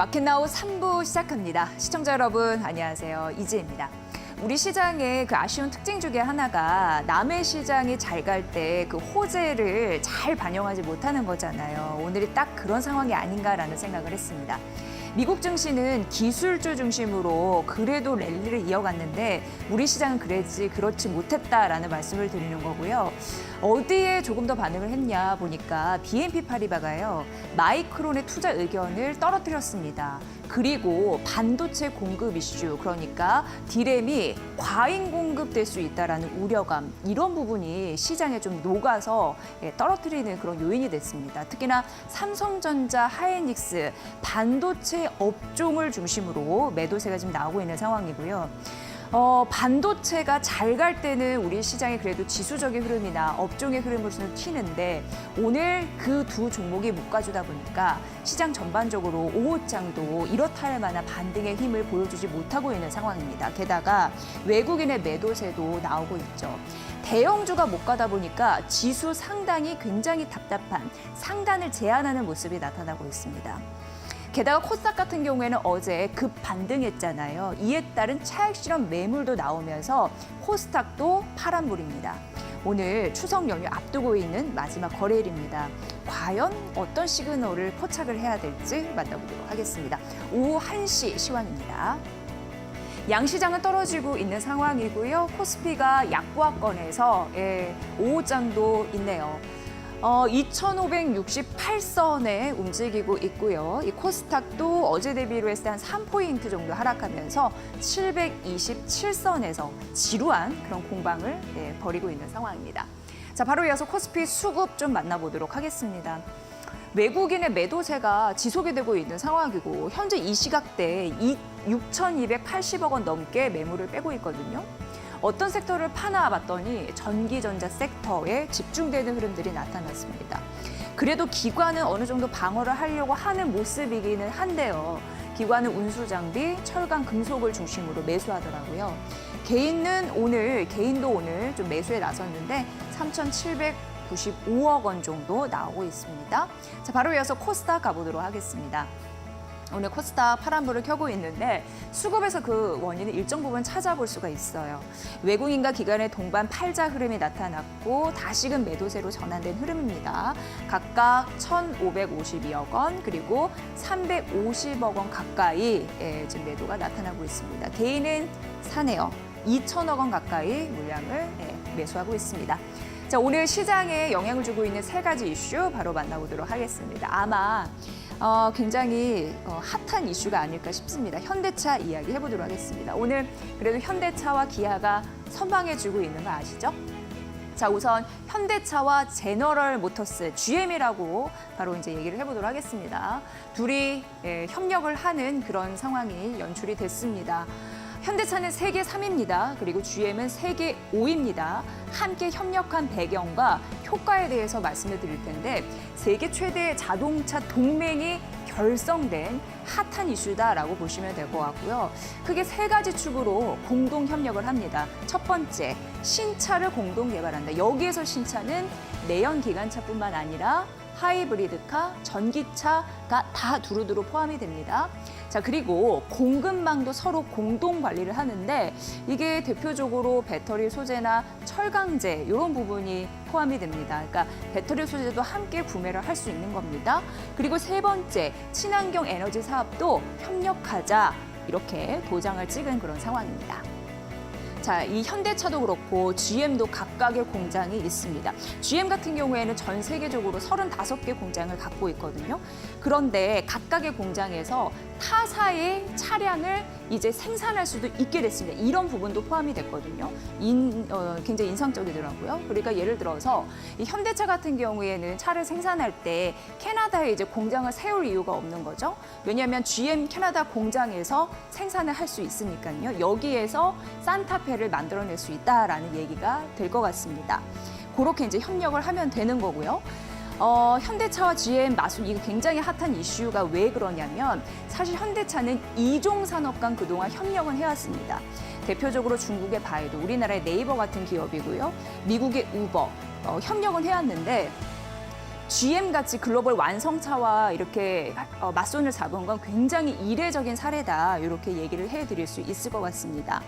마켓나우 3부 시작합니다. 시청자 여러분 안녕하세요. 이지혜입니다. 우리 시장의 그 아쉬운 특징 중에 하나가 남의 시장이 잘 갈 때 그 호재를 잘 반영하지 못하는 거잖아요. 오늘이 딱 그런 상황이 아닌가라는 생각을 했습니다. 미국 증시는 기술주 중심으로 그래도 랠리를 이어갔는데 우리 시장은 그렇지 못했다라는 말씀을 드리는 거고요. 어디에 조금 더 반응을 했냐 보니까 BNP 파리바가요. 마이크론의 투자 의견을 떨어뜨렸습니다. 그리고 반도체 공급 이슈, 그러니까 디램이 과잉 공급될 수 있다라는 우려감, 이런 부분이 시장에 좀 녹아서 떨어뜨리는 그런 요인이 됐습니다. 특히나 삼성전자, 하이닉스, 반도체 업종을 중심으로 매도세가 지금 나오고 있는 상황이고요. 반도체가 잘 갈 때는 우리 시장이 그래도 지수적인 흐름이나 업종의 흐름으로서는 튀는데 오늘 그 두 종목이 못 가주다 보니까 시장 전반적으로 오후장도 이렇다 할 만한 반등의 힘을 보여주지 못하고 있는 상황입니다. 게다가 외국인의 매도세도 나오고 있죠. 대형주가 못 가다 보니까 지수 상당이 굉장히 답답한 상단을 제한하는 모습이 나타나고 있습니다. 게다가 코스닥 같은 경우에는 어제 급 반등했잖아요. 이에 따른 차익 실현 매물도 나오면서 코스닥도 파란불입니다. 오늘 추석 연휴 앞두고 있는 마지막 거래일입니다. 과연 어떤 시그널을 포착을 해야 될지 만나보도록 하겠습니다. 오후 1시 시황입니다. 양시장은 떨어지고 있는 상황이고요. 코스피가 약보합권에서 오후장도 있네요. 2,568선에 움직이고 있고요. 이 코스닥도 어제 대비로 했을 때 한 3포인트 정도 하락하면서 727선에서 지루한 그런 공방을 벌이고 있는 상황입니다. 자, 바로 이어서 코스피 수급 좀 만나보도록 하겠습니다. 외국인의 매도세가 지속이 되고 있는 상황이고 현재 이 시각대에 6,280억 원 넘게 매물을 빼고 있거든요. 어떤 섹터를 파나 봤더니 전기전자 섹터에 집중되는 흐름들이 나타났습니다. 그래도 기관은 어느 정도 방어를 하려고 하는 모습이기는 한데요. 기관은 운수장비, 철강, 금속을 중심으로 매수하더라고요. 개인도 오늘 좀 매수에 나섰는데 3,795억 원 정도 나오고 있습니다. 자, 바로 이어서 코스닥 가보도록 하겠습니다. 오늘 코스닥 파란불을 켜고 있는데 수급에서 그 원인을 일정 부분 찾아볼 수가 있어요. 외국인과 기관의 동반 팔자 흐름이 나타났고 다시금 매도세로 전환된 흐름입니다. 각각 1,552억 원 그리고 350억 원 가까이 지금 매도가 나타나고 있습니다. 개인은 사네요. 2천억 원 가까이 물량을 매수하고 있습니다. 자, 오늘 시장에 영향을 주고 있는 세 가지 이슈 바로 만나보도록 하겠습니다. 아마 굉장히 핫한 이슈가 아닐까 싶습니다. 현대차 이야기 해보도록 하겠습니다. 오늘 그래도 현대차와 기아가 선방해주고 있는 거 아시죠? 자, 우선 현대차와 제너럴 모터스, GM이라고 바로 이제 얘기를 해보도록 하겠습니다. 둘이 협력을 하는 그런 상황이 연출이 됐습니다. 현대차는 세계 3위입니다. 그리고 GM은 세계 5위입니다. 함께 협력한 배경과 효과에 대해서 말씀을 드릴 텐데 세계 최대의 자동차 동맹이 결성된 핫한 이슈다라고 보시면 될 것 같고요. 크게 세 가지 축으로 공동 협력을 합니다. 첫 번째, 신차를 공동 개발한다. 여기에서 신차는 내연 기관차뿐만 아니라 하이브리드카, 전기차가 다 두루두루 포함이 됩니다. 자, 그리고 공급망도 서로 공동 관리를 하는데 이게 대표적으로 배터리 소재나 철강제 이런 부분이 포함이 됩니다. 그러니까 배터리 소재도 함께 구매를 할 수 있는 겁니다. 그리고 세 번째, 친환경 에너지 사업도 협력하자 이렇게 도장을 찍은 그런 상황입니다. 자, 이 현대차도 그렇고 GM도 각각의 공장이 있습니다. GM 같은 경우에는 전 세계적으로 35개 공장을 갖고 있거든요. 그런데 각각의 공장에서 타사의 차량을 이제 생산할 수도 있게 됐습니다. 이런 부분도 포함이 됐거든요. 굉장히 인상적이더라고요. 그러니까 예를 들어서 이 현대차 같은 경우에는 차를 생산할 때 캐나다에 이제 공장을 세울 이유가 없는 거죠. 왜냐하면 GM 캐나다 공장에서 생산을 할 수 있으니까요. 여기에서 산타페를 만들어낼 수 있다라는 얘기가 될 것 같습니다. 그렇게 이제 협력을 하면 되는 거고요. 현대차와 GM 마순 이거 굉장히 핫한 이슈가 왜 그러냐면 사실 현대차는 이종 산업 간 그동안 협력을 해왔습니다. 대표적으로 중국의 바이두, 우리나라의 네이버 같은 기업이고요. 미국의 우버 협력을 해왔는데 GM-같이 글로벌 완성차와 이렇게 맞손을 잡은 건 굉장히 이례적인 사례다. 이렇게 얘기를 해드릴 수 있을 것 같습니다.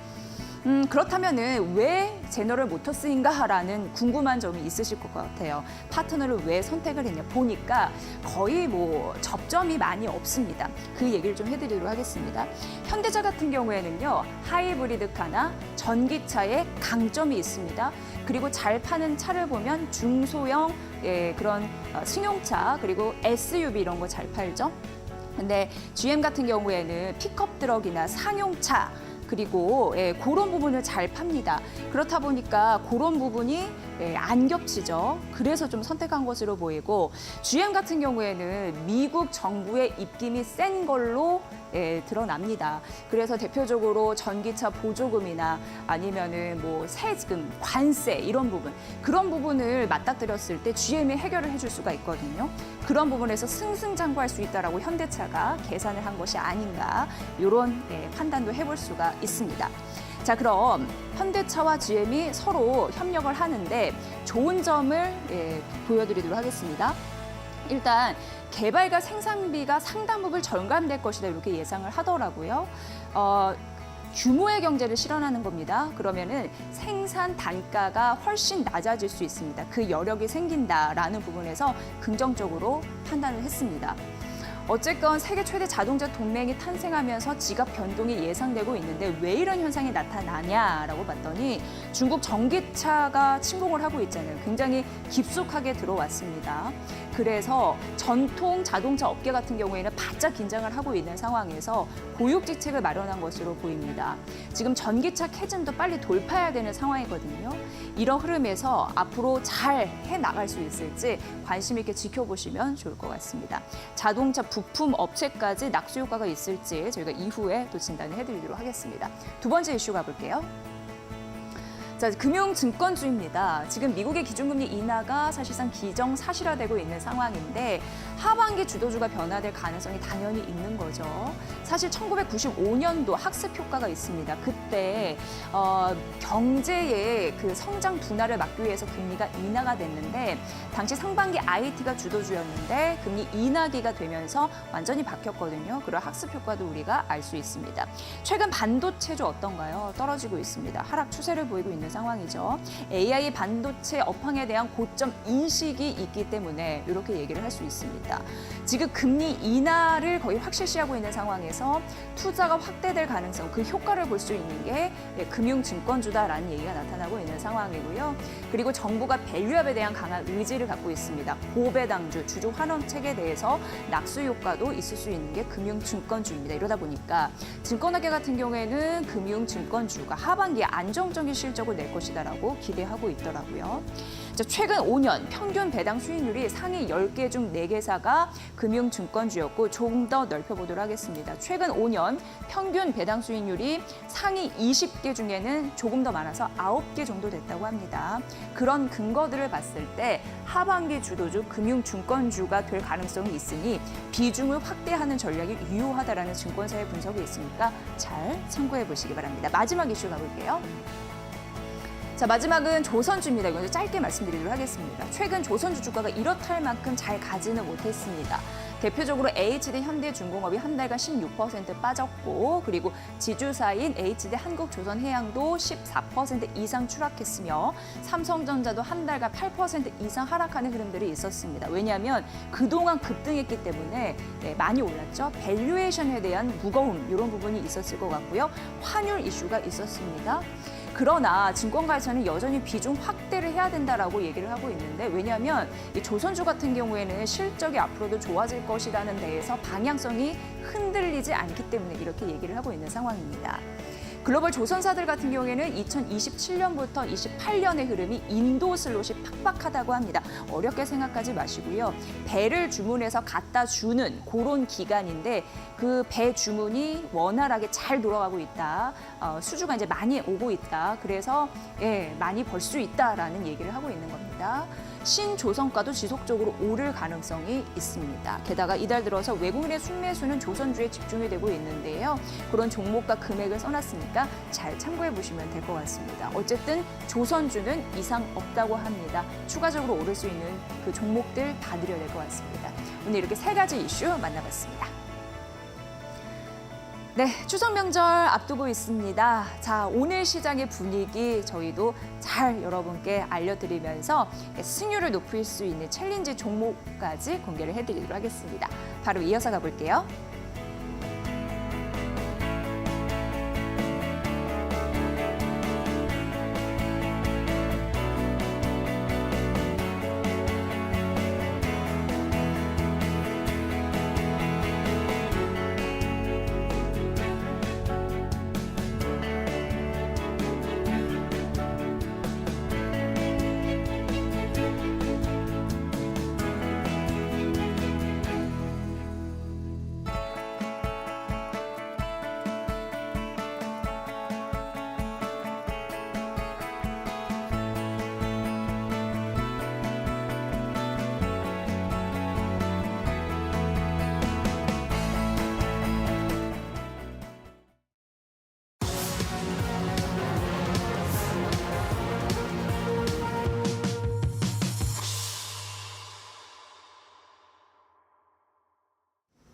그렇다면은 왜 제너럴 모터스인가라는 궁금한 점이 있으실 것 같아요. 파트너를 왜 선택을 했냐 보니까 거의 뭐 접점이 많이 없습니다. 그 얘기를 좀 해드리도록 하겠습니다. 현대차 같은 경우에는요, 하이브리드카나 전기차에 강점이 있습니다. 그리고 잘 파는 차를 보면 중소형 그런 승용차 그리고 SUV 이런 거 잘 팔죠. 근데 GM 같은 경우에는 픽업 트럭이나 상용차 그리고 그런 부분을 잘 팝니다. 그렇다 보니까 그런 부분이 안 겹치죠. 그래서 좀 선택한 것으로 보이고 GM 같은 경우에는 미국 정부의 입김이 센 걸로 드러납니다. 그래서 대표적으로 전기차 보조금이나 아니면은 뭐 세금, 관세 이런 부분 그런 부분을 맞닥뜨렸을 때 GM이 해결을 해줄 수가 있거든요. 그런 부분에서 승승장구할 수 있다라고 현대차가 계산을 한 것이 아닌가 이런 판단도 해볼 수가 있습니다. 자, 그럼 현대차와 GM이 서로 협력을 하는데 좋은 점을 보여드리도록 하겠습니다. 일단 개발과 생산비가 상당 부분 절감될 것이다 이렇게 예상을 하더라고요. 규모의 경제를 실현하는 겁니다. 그러면은 생산 단가가 훨씬 낮아질 수 있습니다. 그 여력이 생긴다라는 부분에서 긍정적으로 판단을 했습니다. 어쨌건 세계 최대 자동차 동맹이 탄생하면서 지갑 변동이 예상되고 있는데 왜 이런 현상이 나타나냐라고 봤더니 중국 전기차가 침공을 하고 있잖아요. 굉장히 깊숙하게 들어왔습니다. 그래서 전통 자동차 업계 같은 경우에는 바짝 긴장을 하고 있는 상황에서 고육지책을 마련한 것으로 보입니다. 지금 전기차 캐즘도 빨리 돌파해야 되는 상황이거든요. 이런 흐름에서 앞으로 잘 해나갈 수 있을지 관심 있게 지켜보시면 좋을 것 같습니다. 자동차 부품 업체까지 낙수 효과가 있을지 저희가 이후에 또 진단을 해드리도록 하겠습니다. 두 번째 이슈 가볼게요. 자, 금융증권주입니다. 지금 미국의 기준금리 인하가 사실상 기정사실화되고 있는 상황인데 하반기 주도주가 변화될 가능성이 당연히 있는 거죠. 사실 1995년도 학습 효과가 있습니다. 그때 경제의 그 성장 둔화를 막기 위해서 금리가 인하가 됐는데 당시 상반기 IT가 주도주였는데 금리 인하기가 되면서 완전히 바뀌었거든요. 그런 학습 효과도 우리가 알 수 있습니다. 최근 반도체주 어떤가요? 떨어지고 있습니다. 하락 추세를 보이고 있는 상황이죠. AI 반도체 업황에 대한 고점 인식이 있기 때문에 이렇게 얘기를 할 수 있습니다. 지금 금리 인하를 거의 확실시하고 있는 상황에서 투자가 확대될 가능성, 그 효과를 볼 수 있는 게 금융증권주다라는 얘기가 나타나고 있는 상황이고요. 그리고 정부가 밸류업에 대한 강한 의지를 갖고 있습니다. 고배당주, 주주 환원책에 대해서 낙수 효과도 있을 수 있는 게 금융증권주입니다. 이러다 보니까 증권업계 같은 경우에는 금융증권주가 하반기에 안정적인 실적을 낼 것이다라고 기대하고 있더라고요. 자, 최근 5년 평균 배당 수익률이 상위 10개 중 4개사가 금융증권주였고 조금 더 넓혀보도록 하겠습니다. 최근 5년 평균 배당 수익률이 상위 20개 중에는 조금 더 많아서 9개 정도 됐다고 합니다. 그런 근거들을 봤을 때 하반기 주도주 금융증권주가 될 가능성이 있으니 비중을 확대하는 전략이 유효하다라는 증권사의 분석이 있으니까 잘 참고해 보시기 바랍니다. 마지막 이슈 가볼게요. 자, 마지막은 조선주입니다. 이건 짧게 말씀드리도록 하겠습니다. 최근 조선주 주가가 이렇다 할 만큼 잘 가지는 못했습니다. 대표적으로 HD 현대중공업이 한 달간 16% 빠졌고 그리고 지주사인 HD 한국조선해양도 14% 이상 추락했으며 삼성전자도 한 달간 8% 이상 하락하는 흐름들이 있었습니다. 왜냐하면 그동안 급등했기 때문에 많이 올랐죠. 밸류에이션에 대한 무거움 이런 부분이 있었을 것 같고요. 환율 이슈가 있었습니다. 그러나 증권가에서는 여전히 비중 확대를 해야 된다라고 얘기를 하고 있는데 왜냐하면 이 조선주 같은 경우에는 실적이 앞으로도 좋아질 것이라는 데에서 방향성이 흔들리지 않기 때문에 이렇게 얘기를 하고 있는 상황입니다. 글로벌 조선사들 같은 경우에는 2027년부터 28년의 흐름이 인도 슬롯이 팍팍하다고 합니다. 어렵게 생각하지 마시고요. 배를 주문해서 갖다 주는 그런 기간인데 그 배 주문이 원활하게 잘 돌아가고 있다. 수주가 이제 많이 오고 있다. 그래서 많이 벌 수 있다라는 얘기를 하고 있는 겁니다. 신조선가도 지속적으로 오를 가능성이 있습니다. 게다가 이달 들어서 외국인의 순매수는 조선주에 집중이 되고 있는데요. 그런 종목과 금액을 써놨으니까 잘 참고해 보시면 될 것 같습니다. 어쨌든 조선주는 이상 없다고 합니다. 추가적으로 오를 수 있는 그 종목들 봐드려야 될 것 같습니다. 오늘 이렇게 세 가지 이슈 만나봤습니다. 네, 추석 명절 앞두고 있습니다. 자, 오늘 시장의 분위기 저희도 잘 여러분께 알려드리면서 승률을 높일 수 있는 챌린지 종목까지 공개를 해드리도록 하겠습니다. 바로 이어서 가볼게요.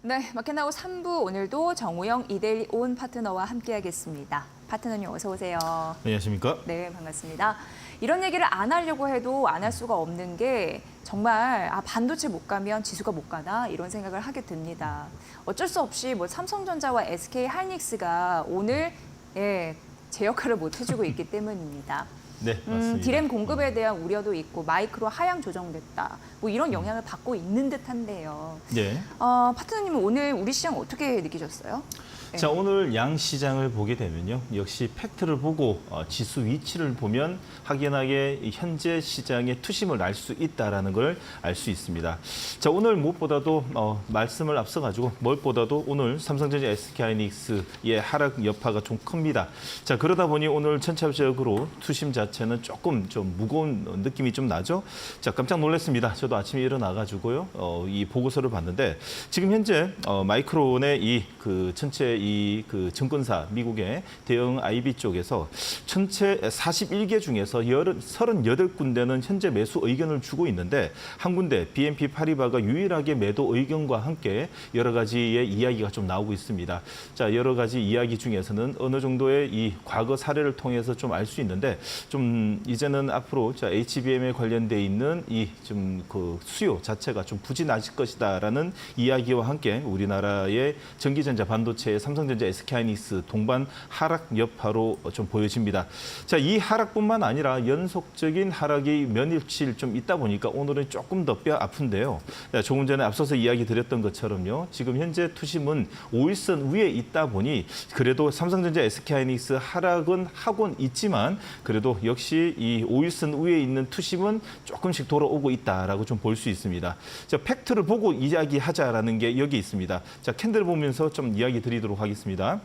네, 마켓나우 3부 오늘도 정우영 이데일리 온 파트너와 함께하겠습니다. 파트너님 어서 오세요. 안녕하십니까? 네, 반갑습니다. 이런 얘기를 안 하려고 해도 안 할 수가 없는 게 정말 반도체 못 가면 지수가 못 가나 이런 생각을 하게 됩니다. 어쩔 수 없이 뭐 삼성전자와 SK 하이닉스가 오늘 제 역할을 못 해주고 있기 때문입니다. 네, 맞습니다. 디램 공급에 대한 우려도 있고 마이크로 하향 조정됐다. 뭐 이런 영향을 받고 있는 듯한데요. 네. 파트너님은 오늘 우리 시장 어떻게 느끼셨어요? 네. 자, 오늘 양 시장을 보게 되면요. 역시 팩트를 보고 지수 위치를 보면 확연하게 현재 시장의 투심을 알 수 있다는 걸 알 수 있습니다. 자, 오늘 무엇보다도 말씀을 앞서가지고 무엇보다도 오늘 삼성전자 SK하이닉스의 하락 여파가 좀 큽니다. 자, 그러다 보니 오늘 전체적으로 투심 자체는 조금 좀 무거운 느낌이 좀 나죠. 자, 깜짝 놀랐습니다. 저도 아침에 일어나가지고요. 이 보고서를 봤는데 지금 현재 마이크론의 이 그 전체 이 그 증권사 미국의 대형 IB 쪽에서 전체 41개 중에서 38군데는 현재 매수 의견을 주고 있는데 한 군데 BNP 파리바가 유일하게 매도 의견과 함께 여러 가지의 이야기가 좀 나오고 있습니다. 자, 여러 가지 이야기 중에서는 어느 정도의 이 과거 사례를 통해서 좀 알 수 있는데 좀 이제는 앞으로 자 HBM에 관련돼 있는 이 좀 그 수요 자체가 좀 부진하실 것이다라는 이야기와 함께 우리나라의 전기전자 반도체의 삼성전자 SK하이닉스 동반 하락 여파로 좀 보여집니다. 자, 이 하락뿐만 아니라 연속적인 하락이 며칠 좀 있다 보니까 오늘은 조금 더 뼈 아픈데요. 조금 전에 앞서서 이야기 드렸던 것처럼요. 지금 현재 투심은 5일선 위에 있다 보니 그래도 삼성전자 SK하이닉스 하락은 하곤 있지만 그래도 역시 이 5일선 위에 있는 투심은 조금씩 돌아오고 있다라고 좀 볼 수 있습니다. 자, 팩트를 보고 이야기하자라는 게 여기 있습니다. 자, 캔들 보면서 좀 이야기 드리도록 하겠습니다.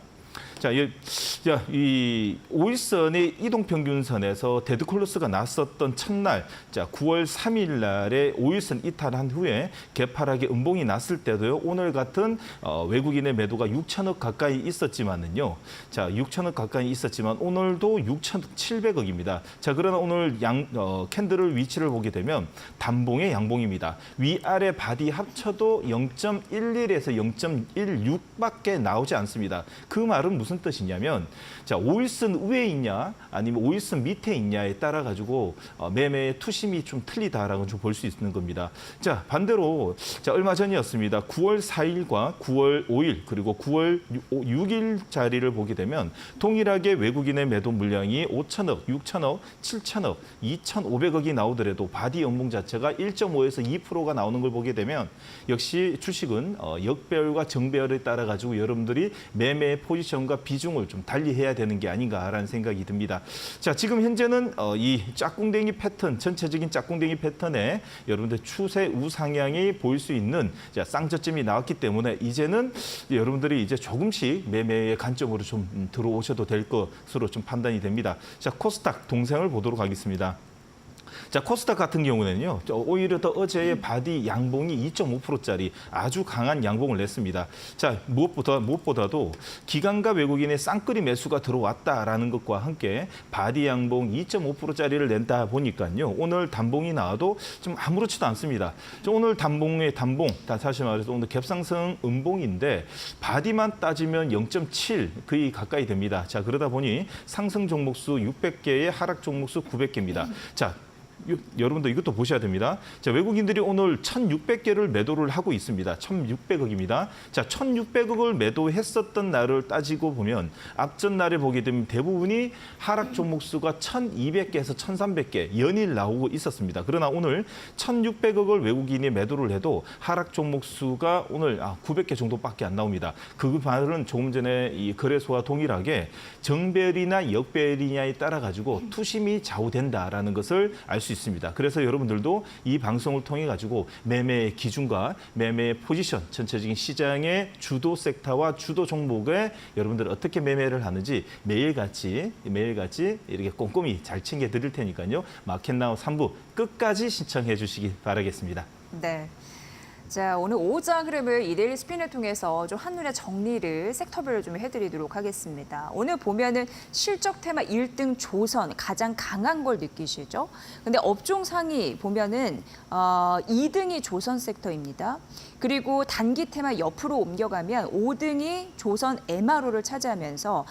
자, 이 5일선의 이동평균선에서 데드콜로스가 났었던 첫날, 자 9월 3일 날에 5일선 이탈한 후에 개파락의 음봉이 났을 때도요. 오늘 같은 외국인의 매도가 6천억 가까이 있었지만은요. 자, 6천억 가까이 있었지만 오늘도 6,700억입니다. 자, 그러나 오늘 캔들을 위치를 보게 되면 단봉의 양봉입니다. 위아래 바디 합쳐도 0.11에서 0.16밖에 나오지 않습니다. 그 말은 무슨 뜻이냐면 자 5일선 위에 있냐 아니면 5일선 밑에 있냐에 따라 가지고 매매의 투심이 좀 틀리다라고 좀 볼 수 있는 겁니다. 자 반대로 자 얼마 전이었습니다. 9월 4일과 9월 5일 그리고 9월 6일 자리를 보게 되면 동일하게 외국인의 매도 물량이 5천억, 6천억, 7천억, 2,500억이 나오더라도 바디 연봉 자체가 1.5에서 2%가 나오는 걸 보게 되면 역시 주식은 역배열과 정배열에 따라 가지고 여러분들이 매매의 포지션과 비중을 좀 달리해야 되는 게 아닌가라는 생각이 듭니다. 자, 지금 현재는 이 짝꿍댕이 패턴, 전체적인 짝꿍댕이 패턴에 여러분들 추세 우상향이 보일 수 있는 쌍저점이 나왔기 때문에 이제는 여러분들이 이제 조금씩 매매의 관점으로 좀 들어오셔도 될 것으로 좀 판단이 됩니다. 자, 코스닥 동생을 보도록 하겠습니다. 자, 코스닥 같은 경우는요. 오히려 더 어제의 바디 양봉이 2.5%짜리 아주 강한 양봉을 냈습니다. 자, 무엇보다도 기관과 외국인의 쌍끌이 매수가 들어왔다라는 것과 함께 바디 양봉 2.5%짜리를 낸다 보니까요. 오늘 단봉이 나와도 좀 아무렇지도 않습니다. 오늘 단봉의 단봉, 다시 말해서 오늘 갭상승 음봉인데 바디만 따지면 0.7 거의 가까이 됩니다. 자, 그러다 보니 상승 종목수 600개에 하락 종목수 900개입니다. 자, 여러분들 이것도 보셔야 됩니다. 자, 외국인들이 오늘 1,600개를 매도를 하고 있습니다. 1,600억입니다. 자, 1,600억을 매도했었던 날을 따지고 보면 앞전 날에 보게 되면 대부분이 하락 종목수가 1,200개에서 1,300개 연일 나오고 있었습니다. 그러나 오늘 1,600억을 외국인이 매도를 해도 하락 종목수가 오늘 900개 정도밖에 안 나옵니다. 그 말은 조금 전에 이 거래소와 동일하게 정배열이나 역배열이냐에 따라 가지고 투심이 좌우된다라는 것을 알 수 있습니다. 그래서 여러분들도 이 방송을 통해 가지고 매매의 기준과 매매의 포지션, 전체적인 시장의 주도 섹터와 주도 종목에 여러분들 어떻게 매매를 하는지 매일같이 이렇게 꼼꼼히 잘 챙겨 드릴 테니까요. 마켓나우 3부 끝까지 신청해 주시기 바라겠습니다. 네. 자, 오늘 5장 흐름을 이데일리 스핀을 통해서 좀 한눈에 정리를 섹터별로 좀 해드리도록 하겠습니다. 오늘 보면은 실적 테마 1등 조선 가장 강한 걸 느끼시죠? 근데 업종 상위 보면은 2등이 조선 섹터입니다. 그리고 단기 테마 옆으로 옮겨가면 5등이 조선 MRO를 차지하면서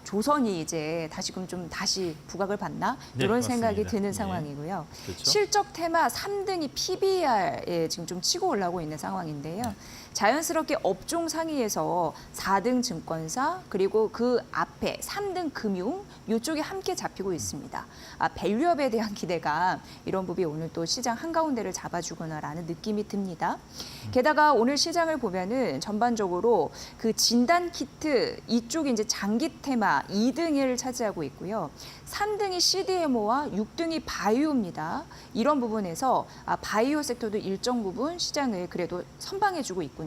조선이 이제 다시금 좀 다시 부각을 받나? 네, 이런 맞습니다. 생각이 드는 네. 상황이고요. 그렇죠. 실적 테마 3등이 PBR에 지금 좀 치고 올라오고 있는 상황인데요. 자연스럽게 업종 상위에서 4등 증권사 그리고 그 앞에 3등 금융 이쪽이 함께 잡히고 있습니다. 밸류업에 대한 기대감 이런 부분이 오늘 또 시장 한가운데를 잡아주거나라는 느낌이 듭니다. 게다가 오늘 시장을 보면은 전반적으로 그 진단 키트 이쪽이 이제 장기 테마 2등을 차지하고 있고요. 3등이 CDMO와 6등이 바이오입니다. 이런 부분에서 바이오 섹터도 일정 부분 시장을 그래도 선방해주고 있구나.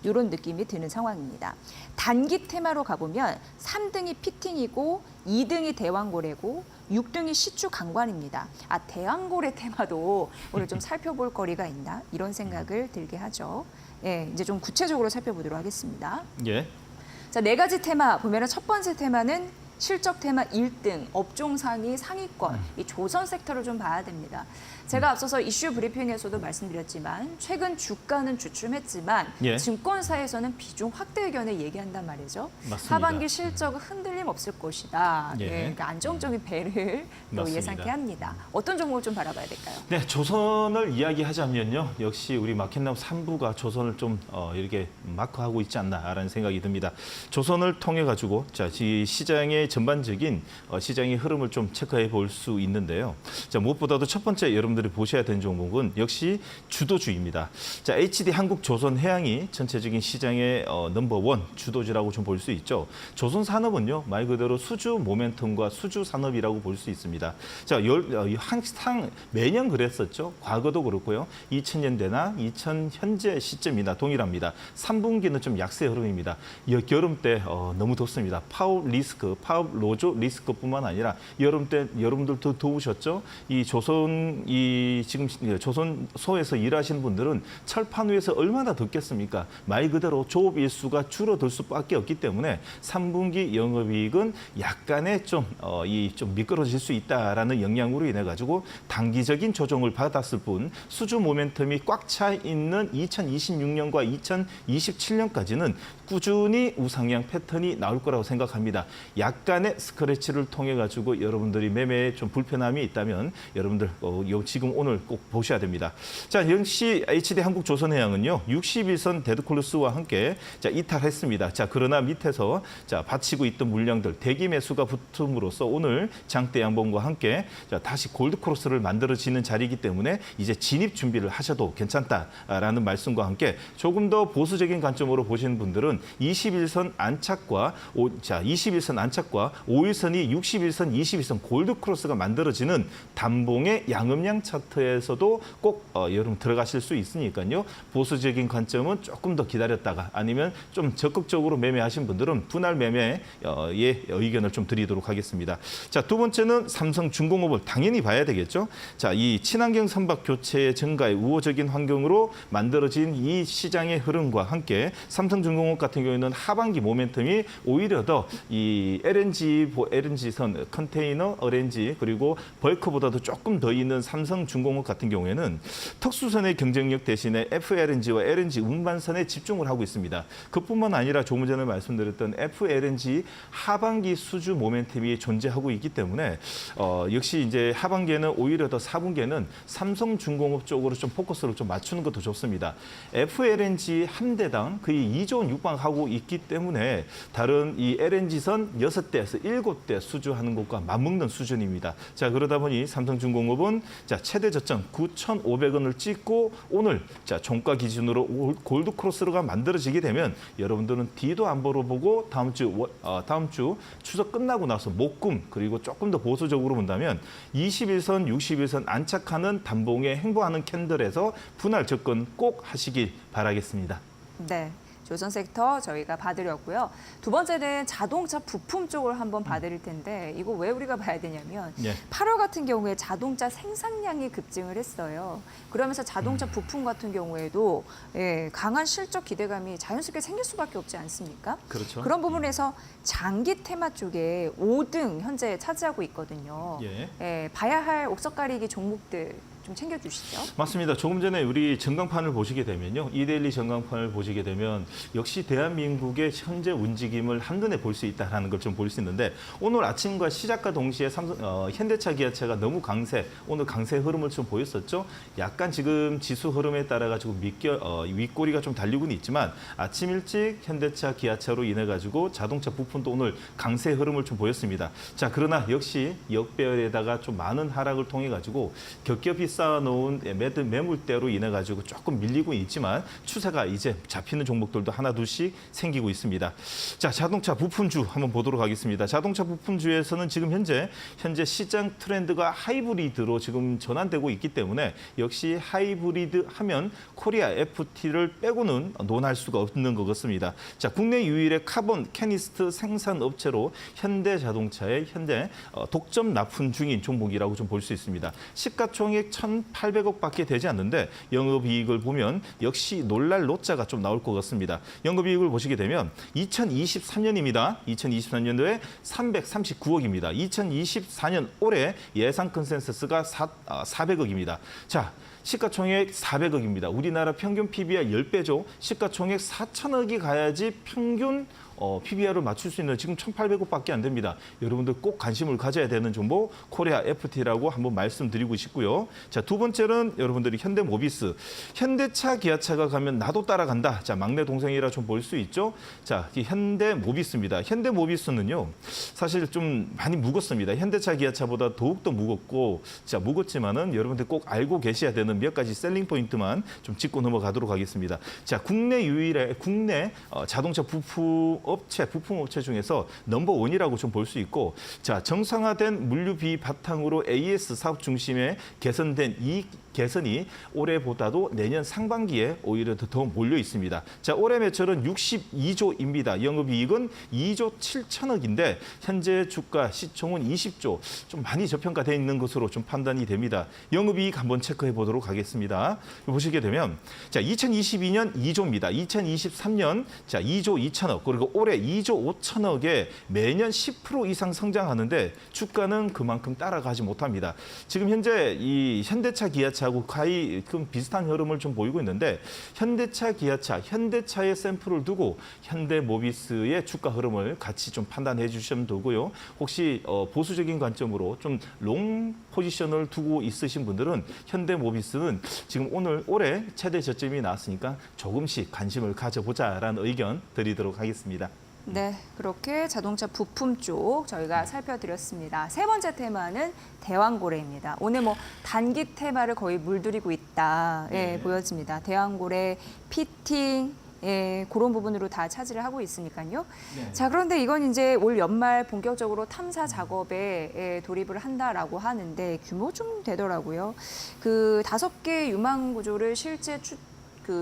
이런 느낌이 드는 상황입니다. 단기 테마로 가보면 3등이 피팅이고 2등이 대왕고래고 6등이 시추 강관입니다. 대왕고래 테마도 오늘 좀 살펴볼 거리가 있나 이런 생각을 들게 하죠. 예, 이제 좀 구체적으로 살펴보도록 하겠습니다. 예. 자, 4가지 테마 보면은 첫 번째 테마는 실적 테마 1등, 업종 상위 상위권, 이 조선 섹터를 좀 봐야 됩니다. 제가 앞서서 이슈 브리핑에서도 말씀드렸지만 최근 주가는 주춤했지만 예. 증권사에서는 비중 확대 의견을 얘기한단 말이죠. 맞습니다. 하반기 실적은 흔들림 없을 것이다. 예. 그러니까 안정적인 배를 또 맞습니다. 예상케 합니다. 어떤 종목을 좀 바라봐야 될까요? 네, 조선을 이야기하자면요. 역시 우리 마켓나우 3부가 조선을 좀 이렇게 마크하고 있지 않나라는 생각이 듭니다. 조선을 통해 가지고 이 시장의 전반적인 시장의 흐름을 좀 체크해 볼 수 있는데요. 자, 무엇보다도 첫 번째 여러분들이 보셔야 되는 종목은 역시 주도주입니다. 자, HD 한국조선해양이 전체적인 시장의 넘버원 주도주라고 좀 볼 수 있죠. 조선산업은요, 말 그대로 수주 모멘텀과 수주 산업이라고 볼 수 있습니다. 자, 항상 매년 그랬었죠. 과거도 그렇고요. 2000년대나 현재 시점이나 동일합니다. 3분기는 좀 약세 흐름입니다. 여름 때 너무 덥습니다. 파업 노조 리스크뿐만 아니라 여름 때 여러분들도 더우셨죠. 지금 조선소에서 일하시는 분들은 철판 위에서 얼마나 덥겠습니까? 말 그대로 조업 일수가 줄어들 수밖에 없기 때문에 3분기 영업이익은 약간의 좀 미끄러질 수 있다라는 영향으로 인해 가지고 단기적인 조정을 받았을 뿐 수주 모멘텀이 꽉 차 있는 2026년과 2027년까지는 꾸준히 우상향 패턴이 나올 거라고 생각합니다. 약간의 스크래치를 통해 가지고 여러분들이 매매에 좀 불편함이 있다면 여러분들 지금 오늘 꼭 보셔야 됩니다. 자, 역시 HD 한국조선해양은요 61선 데드콜루스와 함께 이탈했습니다. 자, 그러나 밑에서 받치고 있던 물량들 대기 매수가 붙음으로써 오늘 장대 양봉과 함께 다시 골드크로스를 만들어지는 자리이기 때문에 이제 진입 준비를 하셔도 괜찮다라는 말씀과 함께 조금 더 보수적인 관점으로 보시는 분들은 21선 안착과 값과 5일선이 61선, 21선 골드 크로스가 만들어지는 단봉의 양음량 차트에서도 꼭 여러분 들어가실 수 있으니까요. 보수적인 관점은 조금 더 기다렸다가 아니면 좀 적극적으로 매매하신 분들은 분할 매매의 의견을 좀 드리도록 하겠습니다. 자, 두 번째는 삼성중공업을 당연히 봐야 되겠죠. 자, 이 친환경 선박 교체의 증가의 우호적인 환경으로 만들어진 이 시장의 흐름과 함께 삼성중공업 같은 경우에는 하반기 모멘텀이 오히려 더 이 LNG선 컨테이너, LNG 그리고 벌크보다도 조금 더 있는 삼성중공업 같은 경우에는 특수선의 경쟁력 대신에 FLNG와 LNG 운반선에 집중을 하고 있습니다. 그뿐만 아니라 조금 전에 말씀드렸던 FLNG 하반기 수주 모멘텀이 존재하고 있기 때문에 역시 이제 하반기에는 오히려 더 4분기에는 삼성중공업 쪽으로 좀 포커스를 좀 맞추는 것도 좋습니다. FLNG 한 대당 거의 2조 원 육박하고 있기 때문에 다른 이 LNG선 6대에서 7대 수주하는 것과 맞먹는 수준입니다. 자, 그러다 보니 삼성중공업은 자, 최대 저점 9,500원을 찍고 오늘 자, 종가 기준으로 골드 크로스가 만들어지게 되면 여러분들은 뒤도 안 보고 다음 주 추석 끝나고 나서 목금 그리고 조금 더 보수적으로 본다면 21선, 61선 안착하는 단봉에 행보하는 캔들에서 분할 접근 꼭 하시길 바라겠습니다. 네. 조선 섹터 저희가 봐드렸고요. 두 번째는 자동차 부품 쪽을 한번 봐드릴 텐데 이거 왜 우리가 봐야 되냐면 8월 같은 경우에 자동차 생산량이 급증을 했어요. 그러면서 자동차 부품 같은 경우에도 강한 실적 기대감이 자연스럽게 생길 수밖에 없지 않습니까? 그렇죠. 그런 부분에서 장기 테마 쪽에 5등 현재 차지하고 있거든요. 봐야 할 옥석 가리기 종목들 좀 챙겨주시죠. 맞습니다. 조금 전에 우리 전광판을 보시게 되면요. 이데일리 전광판을 보시게 되면 역시 대한민국의 현재 움직임을 한눈에 볼 수 있다는 걸 좀 볼 수 있는데 오늘 아침과 시작과 동시에 현대차, 기아차가 너무 오늘 강세 흐름을 좀 보였었죠. 약간 지금 지수 흐름에 따라 가지고 윗꼬리가 좀 달리고는 있지만 아침 일찍 현대차, 기아차로 인해 가지고 자동차 부품도 오늘 강세 흐름을 좀 보였습니다. 자, 그러나 역시 역배열에다가 좀 많은 하락을 통해 가지고 겹겹이 쌓아놓은 매물대로 인해 가지고 조금 밀리고 있지만 추세가 이제 잡히는 종목들도 하나 둘씩 생기고 있습니다. 자, 자동차 부품주 한번 보도록 하겠습니다. 자동차 부품주에서는 지금 현재 시장 트렌드가 하이브리드로 지금 전환되고 있기 때문에 역시 하이브리드 하면 코리아 FT를 빼고는 논할 수가 없는 것 같습니다. 자, 국내 유일의 카본 캐니스트 생산 업체로 현대자동차의 독점 납품 중인 종목이라고 좀 볼 수 있습니다. 시가총액 1,800억밖에 되지 않는데 영업이익을 보면 역시 놀랄 노자가 좀 나올 것 같습니다. 영업이익을 보시게 되면 2023년입니다. 2023년도에 339억입니다. 2024년 올해 예상 컨센서스가 400억입니다. 자, 시가총액 400억입니다. 우리나라 평균 PBR 10배죠. 시가총액 4천억이 가야지 평균 PBR을 맞출 수 있는 지금 1,800억밖에 안 됩니다. 여러분들 꼭 관심을 가져야 되는 종목 코리아 FT라고 한번 말씀드리고 싶고요. 자, 두 번째는 여러분들이 현대모비스. 현대차, 기아차가 가면 나도 따라간다. 자, 막내 동생이라 좀 볼 수 있죠. 자, 현대모비스입니다. 현대모비스는요. 사실 좀 많이 무겁습니다. 현대차, 기아차보다 더욱더 무겁고 자, 무겁지만은 여러분들 꼭 알고 계셔야 되는 몇 가지 셀링 포인트만 좀 짚고 넘어가도록 하겠습니다. 자, 국내 유일의 자동차 부품업체 중에서 넘버1이라고 좀 볼 수 있고 자, 정상화된 물류비 바탕으로 AS 사업 중심에 개선된 이익 개선이 올해보다도 내년 상반기에 오히려 더 몰려 있습니다. 자, 올해 매출은 62조입니다. 영업이익은 2조 7천억인데 현재 주가 시총은 20조, 좀 많이 저평가되어 있는 것으로 좀 판단이 됩니다. 영업이익 한번 체크해 보도록 하겠습니다. 보시게 되면 자, 2022년 2조입니다. 2023년 자, 2조 2천억, 그리고 올해 2조 5천억에 매년 10% 이상 성장하는데 주가는 그만큼 따라가지 못합니다. 지금 현재 이 현대차, 기아차하고 거의 비슷한 흐름을 좀 보이고 있는데 현대차, 기아차, 현대차의 샘플을 두고 현대모비스의 주가 흐름을 같이 좀 판단해 주시면 되고요. 혹시 보수적인 관점으로 좀 롱 포지션을 두고 있으신 분들은 현대모비스는 지금 올해 최대 저점이 나왔으니까 조금씩 관심을 가져보자라는 의견 드리도록 하겠습니다. 네, 그렇게 자동차 부품 쪽 저희가 살펴드렸습니다. 세 번째 테마는 대왕고래입니다. 오늘 단기 테마를 거의 물들이고 있다 보여집니다. 대왕고래 피팅, 그런 부분으로 다 차지를 하고 있으니까요. 네. 자, 그런데 이건 이제 올 연말 본격적으로 탐사 작업에 돌입을 한다라고 하는데 규모 좀 되더라고요. 그 5개 유망 구조를 실제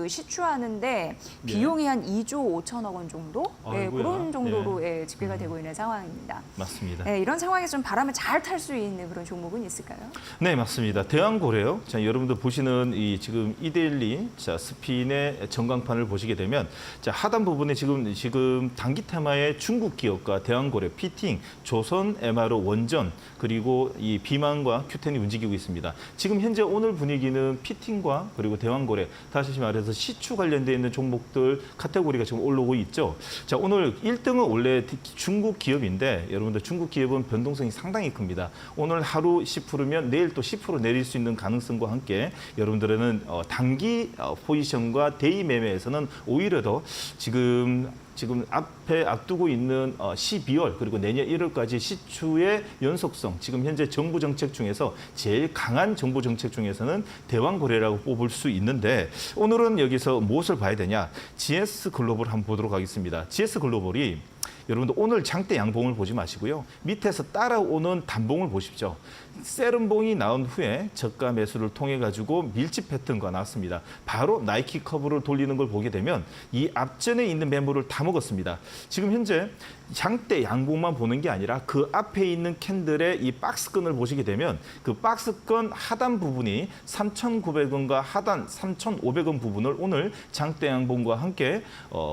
시추하는데 비용이 한 2조 5천억 원 정도? 아이고야. 그런 정도로 집계가 되고 있는 상황입니다. 맞습니다. 이런 상황에서 좀 바람을 잘 탈 수 있는 그런 종목은 있을까요? 네, 맞습니다. 대왕고래요. 자, 여러분들 보시는 이 지금 이데일리 자, 스핀의 전광판을 보시게 되면 자, 하단 부분에 지금 단기 테마의 중국 기업과 대왕고래, 피팅, 조선, MRO, 원전 그리고 이 비만과 큐텐이 움직이고 있습니다. 지금 현재 오늘 분위기는 피팅과 그리고 대왕고래 다시 말해서 시추 관련돼 있는 종목들 카테고리가 지금 올라오고 있죠. 자, 오늘 1등은 원래 중국 기업인데 여러분들 중국 기업은 변동성이 상당히 큽니다. 오늘 하루 10%면 내일 또 10% 내릴 수 있는 가능성과 함께 여러분들은 단기 포지션과 데이 매매에서는 오히려 더 지금 앞에 앞두고 있는 12월 그리고 내년 1월까지 시추의 연속성 지금 현재 정부 정책 중에서 제일 강한 정부 정책 중에서는 대왕고래라고 뽑을 수 있는데 오늘은 여기서 무엇을 봐야 되냐 GS 글로벌 한번 보도록 하겠습니다. GS 글로벌이 여러분들 오늘 장대 양봉을 보지 마시고요. 밑에서 따라오는 단봉을 보십시오. 세rum봉이 나온 후에 저가 매수를 통해 가지고 밀집 패턴과 나왔습니다. 바로 나이키 커브를 돌리는 걸 보게 되면 이 앞전에 있는 매물을 다 먹었습니다. 지금 현재 장대 양봉만 보는 게 아니라 그 앞에 있는 캔들의 이 박스권을 보시게 되면 그 박스권 하단 부분이 3,900원과 하단 3,500원 부분을 오늘 장대 양봉과 함께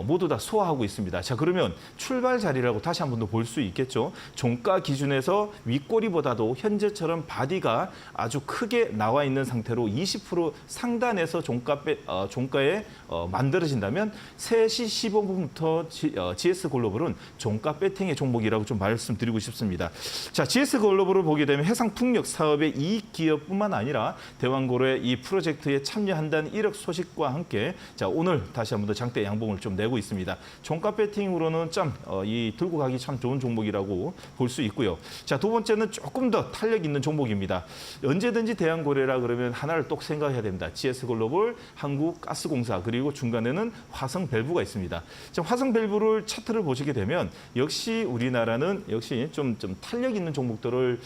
모두 다 소화하고 있습니다. 자, 그러면 출발 자리라고 다시 한 번 더 볼 수 있겠죠. 종가 기준에서 윗꼬리보다도 현재처럼 바디가 아주 크게 나와 있는 상태로 20% 상단에서 종가에 만들어진다면 3시 15분부터 GS 글로벌은 종가 배팅의 종목이라고 좀 말씀드리고 싶습니다. 자, GS 글로벌을 보게 되면 해상풍력 사업의 이익 기업뿐만 아니라 대왕고래 이 프로젝트에 참여한다는 이력 소식과 함께 자, 오늘 다시 한 번 더 장대 양봉을 좀 내고 있습니다. 종가 배팅으로는 이 들고 가기 참 좋은 종목이라고 볼 수 있고요. 자, 두 번째는 조금 더 탄력 있는 종목입니다. 언제든지 대왕고래라 그러면 하나를 또 생각해야 됩니다. GS 글로벌, 한국가스공사 그리고 중간에는 화성밸브가 있습니다. 자, 화성밸브를 차트를 보시게 되면 역시 우리나라는 역시 좀 탄력 있는 종목들을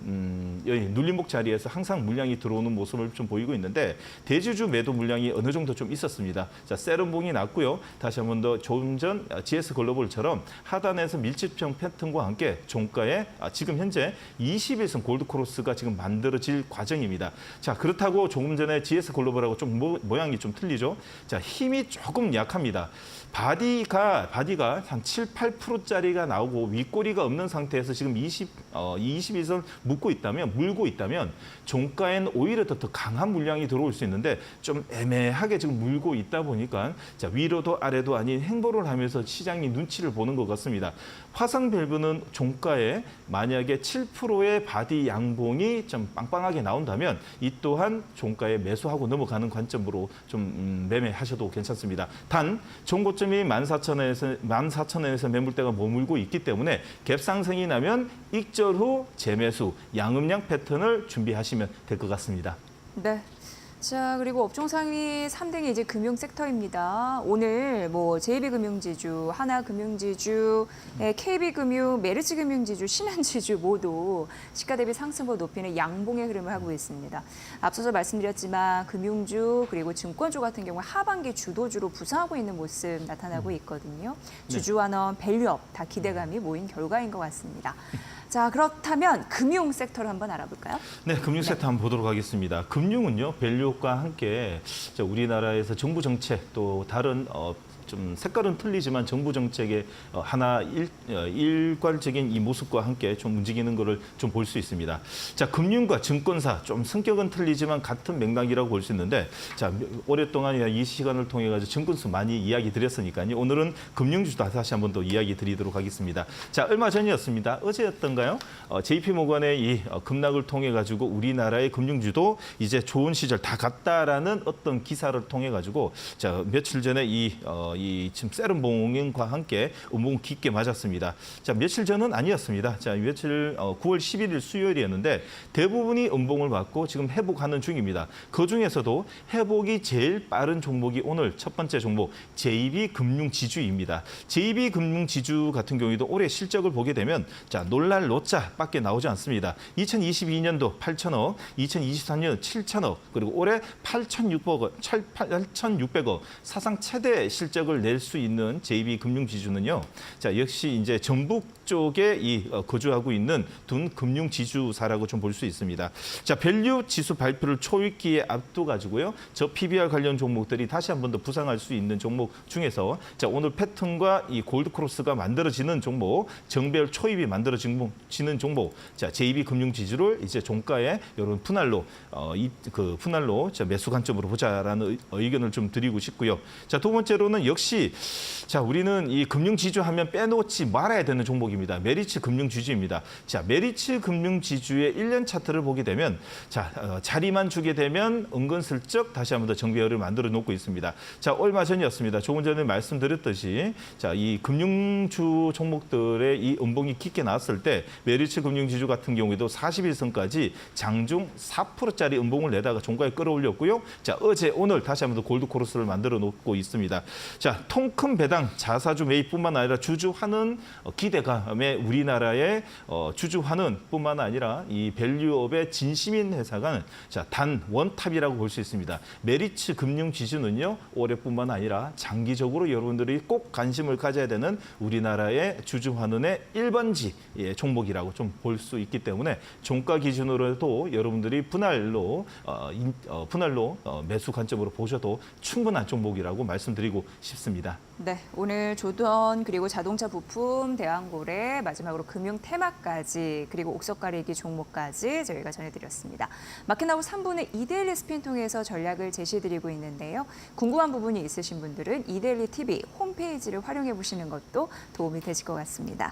눌림목 자리에서 항상 물량이 들어오는 모습을 좀 보이고 있는데 대주주 매도 물량이 어느 정도 좀 있었습니다. 자, 세rum봉이 났고요. 다시 한 번 더 조금 전 GS 글로벌처럼 하단에서 밀집형 패턴과 함께 종가에 지금 현재 20일선 골드크로스가 지금 만들어질 과정입니다. 자, 그렇다고 조금 전에 GS 글로벌하고 좀 모양이 좀 틀리죠. 자, 힘이 조금 약합니다. 바디가 한 7, 8%짜리가 나오고 윗꼬리가 없는 상태에서 지금 21선 물고 있다면 종가에는 오히려 더 강한 물량이 들어올 수 있는데 좀 애매하게 지금 물고 있다 보니까 자, 위로도 아래도 아닌 행보를 하면서 시장이 눈치를 보는 것 같습니다. 화성밸브는 종가에 만약에 7%의 바디 양봉이 좀 빵빵하게 나온다면 이 또한 종가에 매수하고 넘어가는 관점으로 좀 매매하셔도 괜찮습니다. 단 종고점이 14,000원에서 매물대가 머물고 있기 때문에 갭 상승이 나면 익절 후 재매수, 양음량 패턴을 준비하시면 될 것 같습니다. 네. 자, 그리고 업종 상위 3등이 이제 금융 섹터입니다. 오늘 JB금융지주, 하나금융지주, KB금융, 메르츠금융지주, 신한지주 모두 시가 대비 상승폭 높이는 양봉의 흐름을 하고 있습니다. 앞서서 말씀드렸지만 금융주 그리고 증권주 같은 경우 하반기 주도주로 부상하고 있는 모습 나타나고 있거든요. 주주환원, 밸류업 다 기대감이 모인 결과인 것 같습니다. 자, 그렇다면 금융 섹터를 한번 알아볼까요? 네, 금융 섹터 한번 보도록 하겠습니다. 금융은요, 밸류업과 함께 우리나라에서 정부 정책 또 다른 좀 색깔은 틀리지만 정부 정책의 하나 일괄적인 이 모습과 함께 좀 움직이는 것을 좀 볼 수 있습니다. 자, 금융과 증권사 좀 성격은 틀리지만 같은 맥락이라고 볼 수 있는데 자, 오랫동안 이 시간을 통해 가지고 증권수 많이 이야기 드렸으니까요. 오늘은 금융주도 다시 한번 더 이야기 드리도록 하겠습니다. 자, 얼마 전이었습니다. 어제였던가요? JP모건의 이 급락을 통해 가지고 우리나라의 금융주도 이제 좋은 시절 다 갔다라는 어떤 기사를 통해 가지고 자, 며칠 전에 이 이 지금 세른봉과 함께 음봉 깊게 맞았습니다. 자, 며칠 전은 아니었습니다. 자, 며칠 9월 11일 수요일이었는데 대부분이 음봉을 받고 지금 회복하는 중입니다. 그 중에서도 회복이 제일 빠른 종목이 오늘 첫 번째 종목 JB금융지주입니다. JB금융지주 같은 경우에도 올해 실적을 보게 되면 자, 놀랄 노자밖에 나오지 않습니다. 2022년도 8천억, 2023년 7천억, 그리고 올해 8,600억 사상 최대 실적을 낼 수 있는 JB금융지주는요. 자, 역시 이제 전북 쪽에 거주하고 있는 둔 금융지주사라고 좀 볼 수 있습니다. 자, 밸류 지수 발표를 초읽기에 앞둬가지고요. 저 PBR 관련 종목들이 다시 한 번 더 부상할 수 있는 종목 중에서 자, 오늘 패턴과 이 골드크로스가 만들어지는 종목, 정배열 초입이 만들어지는 종목, 자, JB금융지주를 이제 종가에 이런 분할로 분할로 자, 매수 관점으로 보자라는 의견을 좀 드리고 싶고요. 자, 두 번째로는 역시 자, 우리는 이 금융지주 하면 빼놓지 말아야 되는 종목입니다. 메리츠 금융지주입니다. 자, 메리츠 금융지주의 1년 차트를 보게 되면 자, 자리만 주게 되면 은근슬쩍 다시 한 번 더 정배열을 만들어 놓고 있습니다. 자, 얼마 전이었습니다. 조금 전에 말씀드렸듯이 자, 이 금융주 종목들의 이 음봉이 깊게 나왔을 때 메리츠 금융지주 같은 경우에도 41선까지 장중 4%짜리 음봉을 내다가 종가에 끌어올렸고요. 자, 어제 오늘 다시 한 번 더 골드크로스를 만들어 놓고 있습니다. 자, 통큰 배당 자사주 매입뿐만 아니라 주주환원 기대감에 우리나라의 주주환원 뿐만 아니라 이 밸류업의 진심인 회사가 자, 단 원탑이라고 볼 수 있습니다. 메리츠 금융지주는요, 올해뿐만 아니라 장기적으로 여러분들이 꼭 관심을 가져야 되는 우리나라의 주주환원의 1번지 종목이라고 좀 볼 수 있기 때문에 종가 기준으로도 여러분들이 분할로 매수 관점으로 보셔도 충분한 종목이라고 말씀드리고 싶습니다. 네, 오늘 조던 그리고 자동차 부품, 대왕고래, 마지막으로 금융 테마까지 그리고 옥석 가리기 종목까지 저희가 전해드렸습니다. 마켓나우 3부는 이데일리 스핀 통해서 전략을 제시해드리고 있는데요. 궁금한 부분이 있으신 분들은 이데일리 TV 홈페이지를 활용해 보시는 것도 도움이 되실 것 같습니다.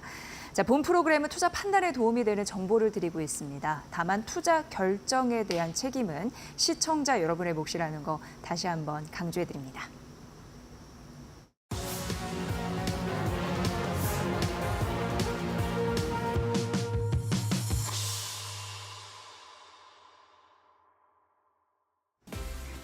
자, 본 프로그램은 투자 판단에 도움이 되는 정보를 드리고 있습니다. 다만 투자 결정에 대한 책임은 시청자 여러분의 몫이라는 거 다시 한번 강조해 드립니다.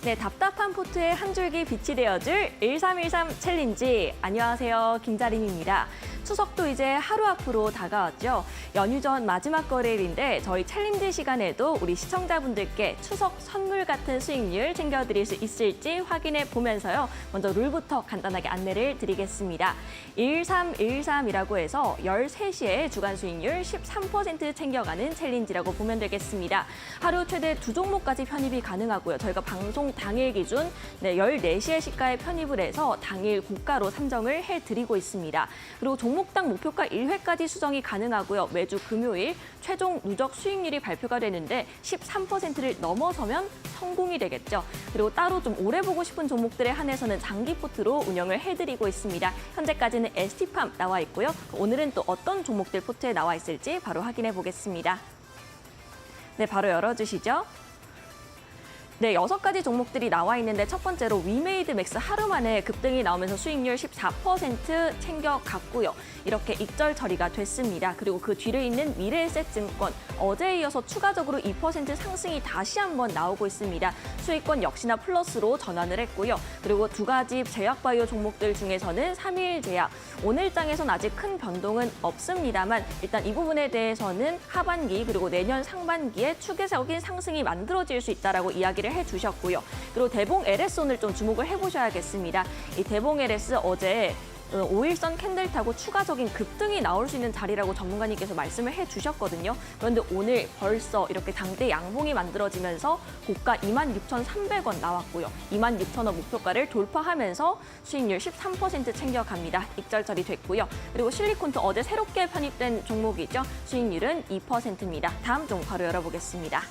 네, 답답한 포트에 한 줄기 빛이 되어줄 1313 챌린지. 안녕하세요, 김자림입니다. 추석도 이제 하루 앞으로 다가왔죠. 연휴 전 마지막 거래일인데 저희 챌린지 시간에도 우리 시청자분들께 추석 선물 같은 수익률 챙겨드릴 수 있을지 확인해 보면서요. 먼저 룰부터 간단하게 안내를 드리겠습니다. 1313이라고 해서 13시에 주간 수익률 13% 챙겨가는 챌린지라고 보면 되겠습니다. 하루 최대 2종목까지 편입이 가능하고요. 저희가 방송 당일 기준 14시에 시가에 편입을 해서 당일 고가로 산정을 해드리고 있습니다. 그리고 종목당 목표가 1회까지 수정이 가능하고요. 매주 금요일 최종 누적 수익률이 발표가 되는데 13%를 넘어서면 성공이 되겠죠. 그리고 따로 좀 오래 보고 싶은 종목들에 한해서는 장기 포트로 운영을 해드리고 있습니다. 현재까지는 ST팜 나와 있고요. 오늘은 또 어떤 종목들 포트에 나와 있을지 바로 확인해 보겠습니다. 네, 바로 열어주시죠. 네, 6가지 종목들이 나와 있는데 첫 번째로 위메이드 맥스 하루 만에 급등이 나오면서 수익률 14% 챙겨갔고요. 이렇게 익절 처리가 됐습니다. 그리고 그 뒤를 잇는 미래에셋증권 어제에 이어서 추가적으로 2% 상승이 다시 한번 나오고 있습니다. 수익권 역시나 플러스로 전환을 했고요. 그리고 2가지 제약바이오 종목들 중에서는 삼일제약 오늘장에선 아직 큰 변동은 없습니다만 일단 이 부분에 대해서는 하반기 그리고 내년 상반기에 추계적인 상승이 만들어질 수 있다라고 이야기를 해주셨고요. 그리고 대봉 LS 오늘 좀 주목을 해보셔야겠습니다. 이 대봉 LS 어제 5일선 캔들 타고 추가적인 급등이 나올 수 있는 자리라고 전문가님께서 말씀을 해주셨거든요. 그런데 오늘 벌써 이렇게 당대 양봉이 만들어지면서 고가 26,300원 나왔고요. 26,000원 목표가를 돌파하면서 수익률 13% 챙겨갑니다. 익절 처리됐고요. 그리고 실리콘도 어제 새롭게 편입된 종목이죠. 수익률은 2%입니다. 다음 종 바로 열어보겠습니다.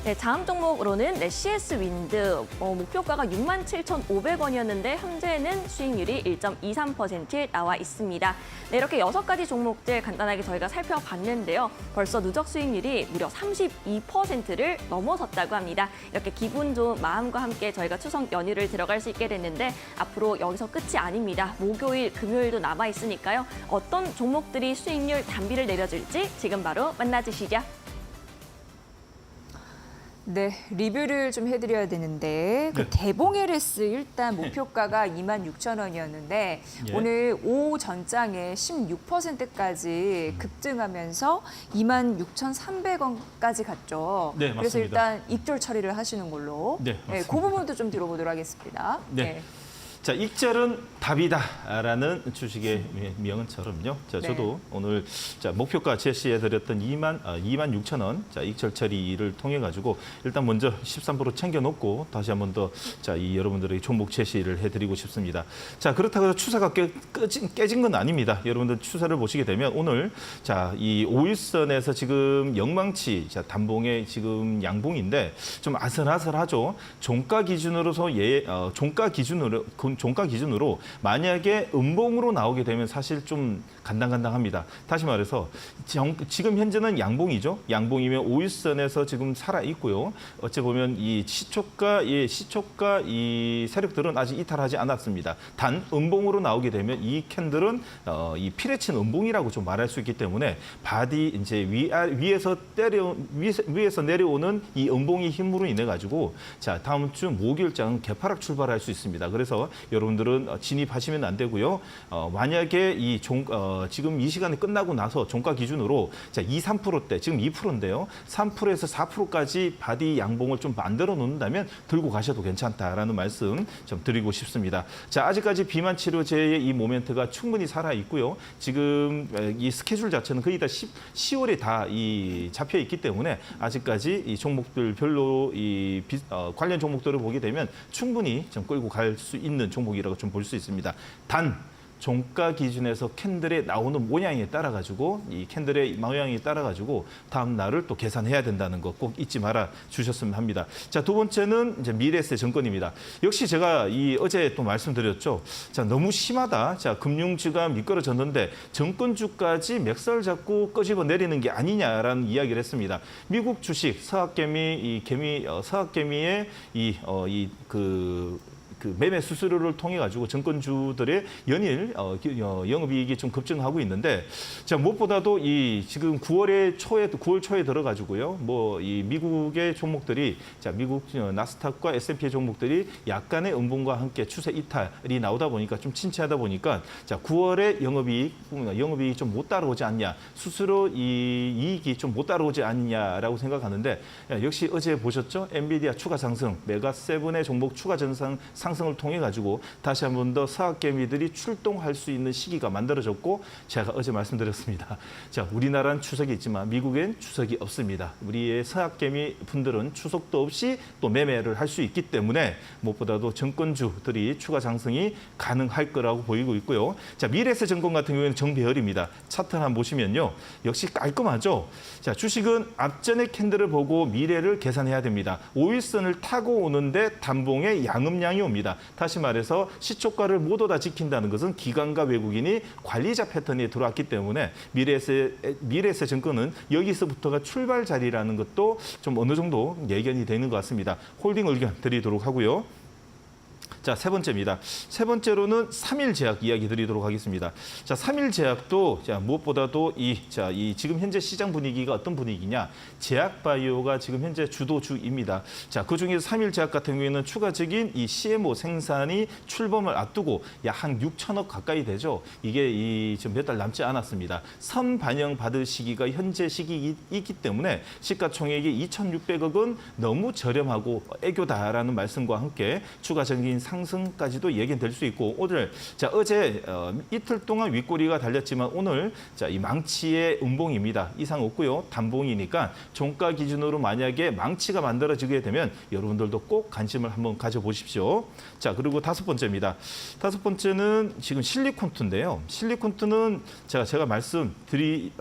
네, 다음 종목으로는 CS 윈드 목표가가 67,500원이었는데 현재는 수익률이 1.23% 나와 있습니다. 네, 이렇게 6가지 종목들 간단하게 저희가 살펴봤는데요. 벌써 누적 수익률이 무려 32%를 넘어섰다고 합니다. 이렇게 기분 좋은 마음과 함께 저희가 추석 연휴를 들어갈 수 있게 됐는데 앞으로 여기서 끝이 아닙니다. 목요일, 금요일도 남아 있으니까요. 어떤 종목들이 수익률 단비를 내려줄지 지금 바로 만나주시죠. 네, 리뷰를 좀 해드려야 되는데 그 네. 대봉 LS 일단 목표가가 26,000원이었는데 예. 오늘 오후 전장에 16%까지 급등하면서 26,300원까지 갔죠. 네, 그래서 맞습니다. 일단 익절 처리를 하시는 걸로. 네, 맞습니다. 그 부분도 좀 들어보도록 하겠습니다. 네. 자, 익절은 답이다라는 주식의 명언처럼요. 자, 저도 오늘 자, 목표가 제시해드렸던 26,000원 자, 익절 처리를 통해 가지고 일단 먼저 13% 챙겨놓고 다시 한 번 더 자, 이 여러분들에게 종목 제시를 해드리고 싶습니다. 자, 그렇다고 해서 추세가 깨진 건 아닙니다. 여러분들 추세를 보시게 되면 오늘 자, 이 5일선에서 지금 영망치 자, 단봉의 지금 양봉인데 좀 아슬아슬하죠. 종가 기준으로서 종가 기준으로 만약에 음봉으로 나오게 되면 사실 좀 간당간당합니다. 다시 말해서 지금 현재는 양봉이죠. 양봉이면 5일선에서 지금 살아 있고요. 어찌 보면 이 시초가 이 세력들은 아직 이탈하지 않았습니다. 단 음봉으로 나오게 되면 이 캔들은 이 피레친 음봉이라고 좀 말할 수 있기 때문에 바디 이제 위에서 내려오는 이 음봉의 힘으로 인해 가지고 자, 다음 주 목요일장 개파락 출발할 수 있습니다. 그래서 여러분들은 진입하시면 안 되고요. 만약에 지금 이 시간이 끝나고 나서 종가 기준으로 자, 3%대 지금 2%인데요. 3%에서 4%까지 바디 양봉을 좀 만들어 놓는다면 들고 가셔도 괜찮다라는 말씀 좀 드리고 싶습니다. 자, 아직까지 비만 치료제의 이 모멘트가 충분히 살아 있고요. 지금 이 스케줄 자체는 거의 다 10월에 다 잡혀 있기 때문에 아직까지 이 종목들 별로 관련 종목들을 보게 되면 충분히 좀 끌고 갈 수 있는 종목이라고 좀 볼 수 있습니다. 단 종가 기준에서 캔들에 나오는 모양에 따라 가지고 이 캔들의 모양에 따라 가지고 다음 날을 또 계산해야 된다는 거 꼭 잊지 말아 주셨으면 합니다. 자, 두 번째는 이제 미래에셋 증권입니다. 역시 제가 어제 또 말씀드렸죠. 자, 너무 심하다. 자, 금융주가 미끄러졌는데 증권주까지 맥살 잡고 끄집어 내리는 게 아니냐라는 이야기를 했습니다. 미국 주식 서학개미의 그 매매 수수료를 통해 가지고 증권주들의 연일 영업이익이 좀 급증하고 있는데 자, 무엇보다도 지금 9월 초에 들어 가지고요. 이 미국의 종목들이 자, 미국 나스닥과 S&P 종목들이 약간의 음봉과 함께 추세 이탈이 나오다 보니까 좀 침체하다 보니까 자, 9월에 영업이익이 좀 못 따라오지 않냐. 수수료 이익이 좀 못 따라오지 않냐라고 생각하는데 역시 어제 보셨죠? 엔비디아 추가 상승, 메가7의 종목 추가 상승을 통해 가지고 다시 한 번 더 서학개미들이 출동할 수 있는 시기가 만들어졌고 제가 어제 말씀드렸습니다. 자, 우리나라는 추석이 있지만 미국엔 추석이 없습니다. 우리의 서학개미 분들은 추석도 없이 또 매매를 할 수 있기 때문에 무엇보다도 증권주들이 추가 상승이 가능할 거라고 보이고 있고요. 자, 미래에셋 증권 같은 경우에는 정배열입니다. 차트 한번 보시면요. 역시 깔끔하죠. 자, 주식은 앞전의 캔들을 보고 미래를 계산해야 됩니다. 5일선을 타고 오는데 단봉의 양음량이 옵니다. 다시 말해서 시초가를 모두 다 지킨다는 것은 기관과 외국인이 관리자 패턴에 들어왔기 때문에 미래에셋 증권은 여기서부터가 출발 자리라는 것도 좀 어느 정도 예견이 되는 것 같습니다. 홀딩 의견 드리도록 하고요. 자, 세 번째입니다. 세 번째로는 3일제약 이야기 드리도록 하겠습니다. 자, 3일제약도 자, 무엇보다도 지금 현재 시장 분위기가 어떤 분위기냐? 제약바이오가 지금 현재 주도주입니다. 자, 그중에서 3일제약 같은 경우에는 추가적인 이 CMO 생산이 출범을 앞두고 약 한 6천억 가까이 되죠. 이게 지금 몇 달 남지 않았습니다. 선반영 받을 시기가 현재 시기이기 때문에 시가총액이 2,600억은 너무 저렴하고 애교다라는 말씀과 함께 추가적인 상승까지도 예견될 수 있고 오늘 어제 이틀 동안 윗꼬리가 달렸지만 오늘 이 망치의 음봉입니다. 이상 없고요. 단봉이니까 종가 기준으로 만약에 망치가 만들어지게 되면 여러분들도 꼭 관심을 한번 가져보십시오. 자, 그리고 다섯 번째입니다. 다섯 번째는 지금 실리콘투인데요. 실리콘투는 제가 말씀드리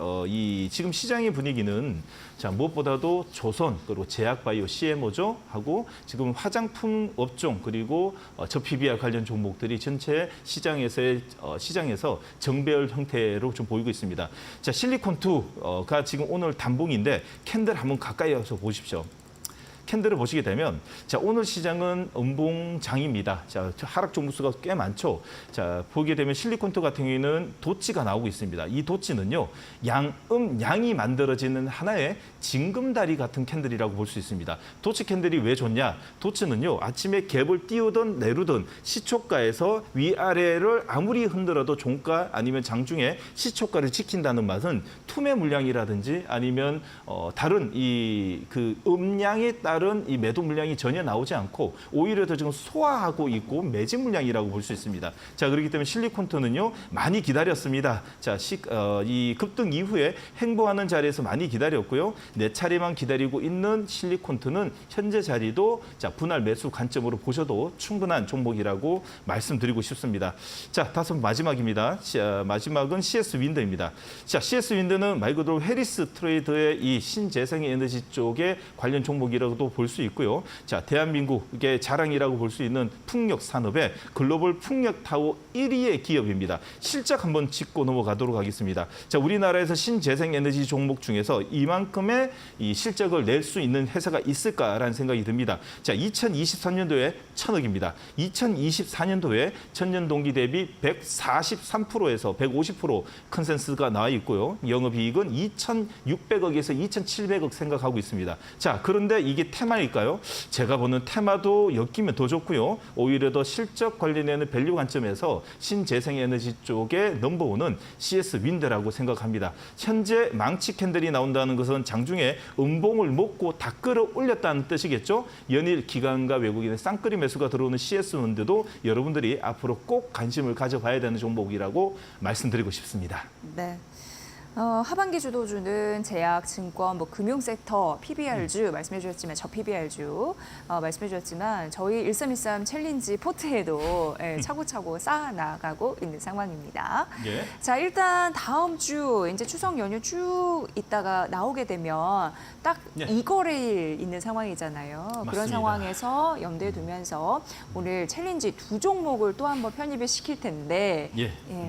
지금 시장의 분위기는 무엇보다도 조선 그리고 제약바이오 CMO죠 하고 지금 화장품 업종 그리고 저PBR 관련 종목들이 전체 시장에서 정배열 형태로 좀 보이고 있습니다. 자, 실리콘2가 지금 오늘 단봉인데 캔들 한번 가까이 와서 보십시오. 캔들을 보시게 되면 오늘 시장은 음봉장입니다. 하락 종목수가 꽤 많죠. 보게 되면 실리콘투 같은 경우에는 도치가 나오고 있습니다. 이 도치는요. 양이 만들어지는 하나의 징금다리 같은 캔들이라고 볼 수 있습니다. 도치 캔들이 왜 좋냐? 도치는요. 아침에 갭을 띄우든 내리든 시초가에서 위아래를 아무리 흔들어도 종가 아니면 장중에 시초가를 지킨다는 맛은 투매 물량이라든지 아니면 다른 그 음량에 따른 이 매도 물량이 전혀 나오지 않고 오히려 더 지금 소화하고 있고 매집 물량이라고 볼 수 있습니다. 그렇기 때문에 실리콘투는요 많이 기다렸습니다. 이 급등 이후에 행보하는 자리에서 많이 기다렸고요. 내 차례만 기다리고 있는 실리콘투는 현재 자리도 분할 매수 관점으로 보셔도 충분한 종목이라고 말씀드리고 싶습니다. 다섯 마지막입니다. 마지막은 CS 윈드입니다. CS 윈드는 말 그대로 해리스 트레이드의 이 신재생 에너지 쪽의 관련 종목이라고도 볼 수 있고요. 대한민국의 자랑이라고 볼 수 있는 풍력 산업의 글로벌 풍력 타워 1위의 기업입니다. 실적 한번 짚고 넘어가도록 하겠습니다. 우리나라에서 신재생 에너지 종목 중에서 이만큼의 이 실적을 낼 수 있는 회사가 있을까라는 생각이 듭니다. 2023년도에 1,000억입니다. 2024년도에 전년 동기 대비 143%에서 150% 컨센서스가 나와 있고요. 영업이익은 2,600억에서 2,700억 생각하고 있습니다. 그런데 이게 테마일까요? 제가 보는 테마도 엮이면 더 좋고요. 오히려 더 실적 관련되는 밸류 관점에서 신재생에너지 쪽의 넘버원은 CS 윈드라고 생각합니다. 현재 망치 캔들이 나온다는 것은 장중에 음봉을 먹고 다 끌어올렸다는 뜻이겠죠. 연일 기관과 외국인의 쌍끌이 매수가 들어오는 CS 윈드도 여러분들이 앞으로 꼭 관심을 가져봐야 되는 종목이라고 말씀드리고 싶습니다. 네. 하반기 주도주는 제약, 증권, 금융 섹터, PBR주 말씀해 주셨지만 PBR주 말씀해 주셨지만 저희 1313 챌린지 포트에도 차고차고 쌓아 나가고 있는 상황입니다. 예. 일단 다음 주 이제 추석 연휴 쭉 있다가 나오게 되면 딱 예. 2거래일 있는 상황이잖아요. 맞습니다. 그런 상황에서 염두에 두면서 오늘 챌린지 두 종목을 또 한번 편입을 시킬 텐데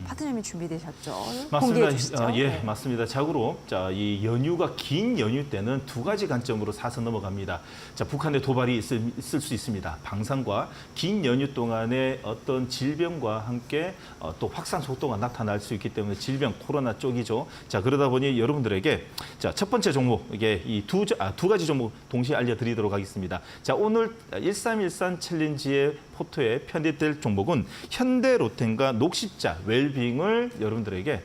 파트너님 준비되셨죠? 공개해 맞습니다. 주시죠. 맞습니다. 자고로 이 연휴가 긴 연휴 때는 두 가지 관점으로 사서 넘어갑니다. 북한의 도발이 있을 수 있습니다. 방산과 긴 연휴 동안에 어떤 질병과 함께 또 확산 속도가 나타날 수 있기 때문에 질병, 코로나 쪽이죠. 그러다 보니 여러분들에게 첫 번째 종목 이게 이 두 가지 종목 동시에 알려드리도록 하겠습니다. 오늘 1313 챌린지의 포트에 편입될 종목은 현대로템과 녹십자, 웰빙을 여러분들에게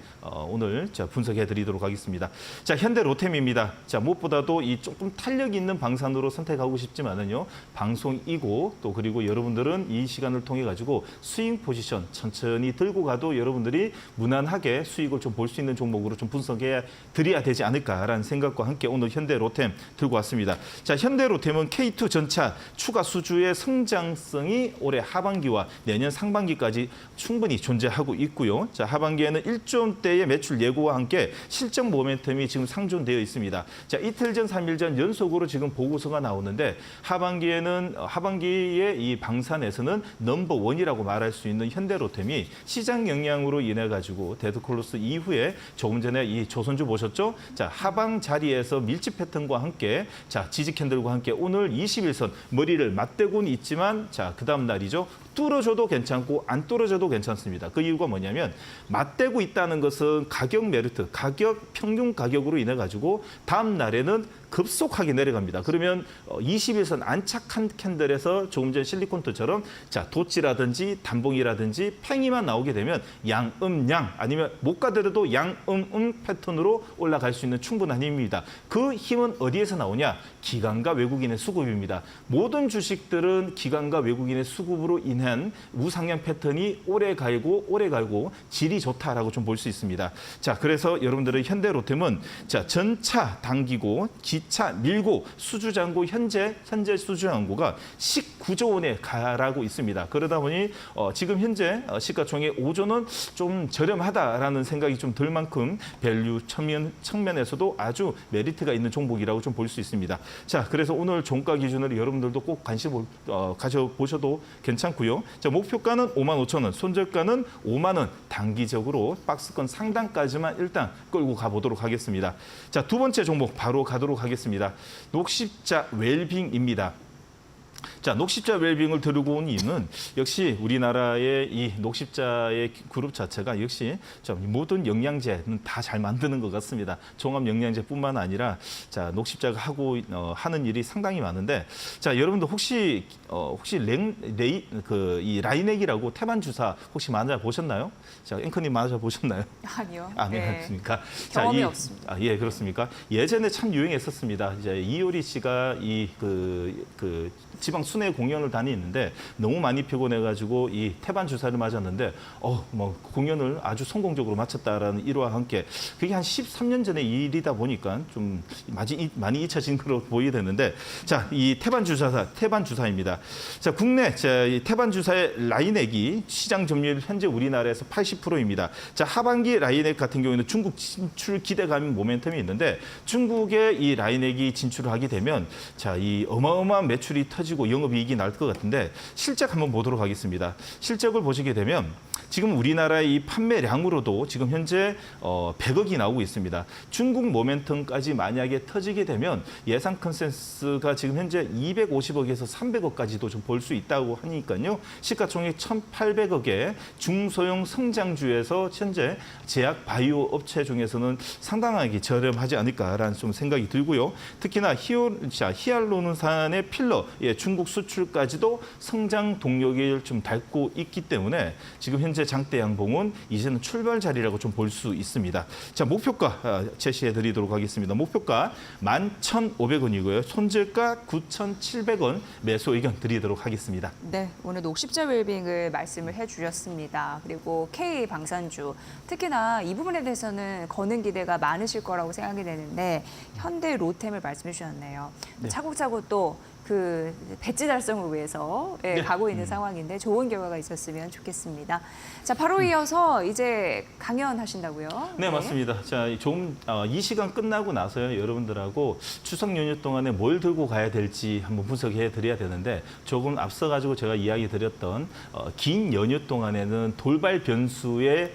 오늘 분석해드리도록 하겠습니다. 현대로템입니다. 무엇보다도 이 조금 탄력 있는 방산으로 선택하고 싶지만은요, 방송이고 또 그리고 여러분들은 이 시간을 통해 가지고 스윙 포지션 천천히 들고 가도 여러분들이 무난하게 수익을 좀 볼 수 있는 종목으로 좀 분석해 드려야 되지 않을까라는 생각과 함께 오늘 현대로템 들고 왔습니다. 현대로템은 K2 전차 추가 수주의 성장성이 올해 하반기와 내년 상반기까지 충분히 존재하고 있고요. 하반기에는 1조 원대의 매출 예고와 함께 실적 모멘텀이 지금 상존되어 있습니다. 이틀 전, 3일 전 연속으로 지금 보고서가 나오는데 하반기의 이 방산에서는 넘버원이라고 말할 수 있는 현대로템이 시장 영향으로 인해 가지고 데드콜로스 이후에 조금 전에 이 조선주 보셨죠? 하방 자리에서 밀집 패턴과 함께 지지 캔들과 함께 오늘 21선 머리를 맞대고는 있지만 그 다음 날이죠. 뚫어줘도 괜찮고 안 뚫어줘도 괜찮습니다. 그 이유가 뭐냐면 맞대고 있다는 것은 가격 메리트, 가격 평균 가격으로 인해 가지고 다음 날에는 급속하게 내려갑니다. 그러면 20일선 안착한 캔들에서 조금 전 실리콘토처럼 자 도치라든지 단봉이라든지 팽이만 나오게 되면 양음양 아니면 못 가더라도 양음음 패턴으로 올라갈 수 있는 충분한 힘입니다. 그 힘은 어디에서 나오냐? 기관과 외국인의 수급입니다. 모든 주식들은 기관과 외국인의 수급으로 인한 우상향 패턴이 오래 가고 질이 좋다라고 좀 볼 수 있습니다. 자, 그래서 여러분들의 현대로템은 자 전차 당기고 기차 밀고 수주잔고 현재 수주잔고가 19조 원에 가라고 있습니다. 그러다 보니 지금 현재 시가총액 5조는 좀 저렴하다라는 생각이 좀 들 만큼 밸류 측면에서도 아주 메리트가 있는 종목이라고 좀 볼 수 있습니다. 자, 그래서 오늘 종가 기준으로 여러분들도 꼭 관심 가져보셔도 괜찮고요. 자, 목표가는 55,000원, 손절가는 5만 원, 단기적으로 박스권 상단까지만 일단 끌고 가보도록 하겠습니다. 자, 두 번째 종목 바로 가도록 하겠습니다. 녹십자 웰빙입니다. 자, 녹십자 웰빙을 들고 온 이유는 역시 우리나라의 이 녹십자의 그룹 자체가 역시 모든 영양제는 다 잘 만드는 것 같습니다. 종합 영양제뿐만 아니라 자, 녹십자가 하는 일이 상당히 많은데 자, 여러분들 혹시 이 라이넥이라고 태반 주사 혹시 맞아 보셨나요? 자, 앵커님 맞아 보셨나요? 아니요. 아, 네, 네. 그렇습니까? 경험이 없습니다. 예, 그렇습니까? 예전에 참 유행했었습니다. 이제 이효리 씨가 지방 순회 공연을 다니는데 너무 많이 피곤해가지고 이 태반 주사를 맞았는데 공연을 아주 성공적으로 마쳤다라는 일화와 함께 그게 한 13년 전의 일이다 보니까 좀 많이 잊혀진 걸로 보이게 되는데 자, 이 태반 주사입니다. 자, 국내 이 태반 주사의 라이넥이 시장 점유율 현재 우리나라에서 80%입니다. 자, 하반기 라이넥 같은 경우에는 중국 진출 기대감이 모멘텀이 있는데 중국에 이 라이넥이 진출을 하게 되면 자, 이 어마어마한 매출이 터지고 영업이익이 날 것 같은데 실적 한번 보도록 하겠습니다. 실적을 보시게 되면 지금 우리나라의 이 판매량으로도 지금 현재 100억이 나오고 있습니다. 중국 모멘텀까지 만약에 터지게 되면 예상 컨센서스가 지금 현재 250억에서 300억까지도 좀 볼 수 있다고 하니까요. 시가총액 1,800억의 중소형 성장주에서 현재 제약 바이오 업체 중에서는 상당하게 저렴하지 않을까라는 좀 생각이 들고요. 특히나 히알루론산의 필러 중국 수출까지도 성장 동력을 좀 닳고 있기 때문에 지금 현재 장대 양봉은 이제는 출발 자리라고 좀 볼 수 있습니다. 자, 목표가 제시해 드리도록 하겠습니다. 목표가 11,500원이고요. 손절가 9,700원 매수 의견 드리도록 하겠습니다. 네, 오늘 녹십자 웰빙을 말씀을 해주셨습니다. 그리고 K 방산주, 특히나 이 부분에 대해서는 거는 기대가 많으실 거라고 생각이 되는데 현대 로템을 말씀해 주셨네요. 네. 차곡차곡 또 그 배지 달성을 위해서 네. 가고 있는 상황인데 좋은 결과가 있었으면 좋겠습니다. 자, 바로 이어서 이제 강연하신다고요? 네, 맞습니다. 자, 이 시간 끝나고 나서요, 여러분들하고 추석 연휴 동안에 뭘 들고 가야 될지 한번 분석해 드려야 되는데 조금 앞서가지고 제가 이야기 드렸던 긴 연휴 동안에는 돌발 변수에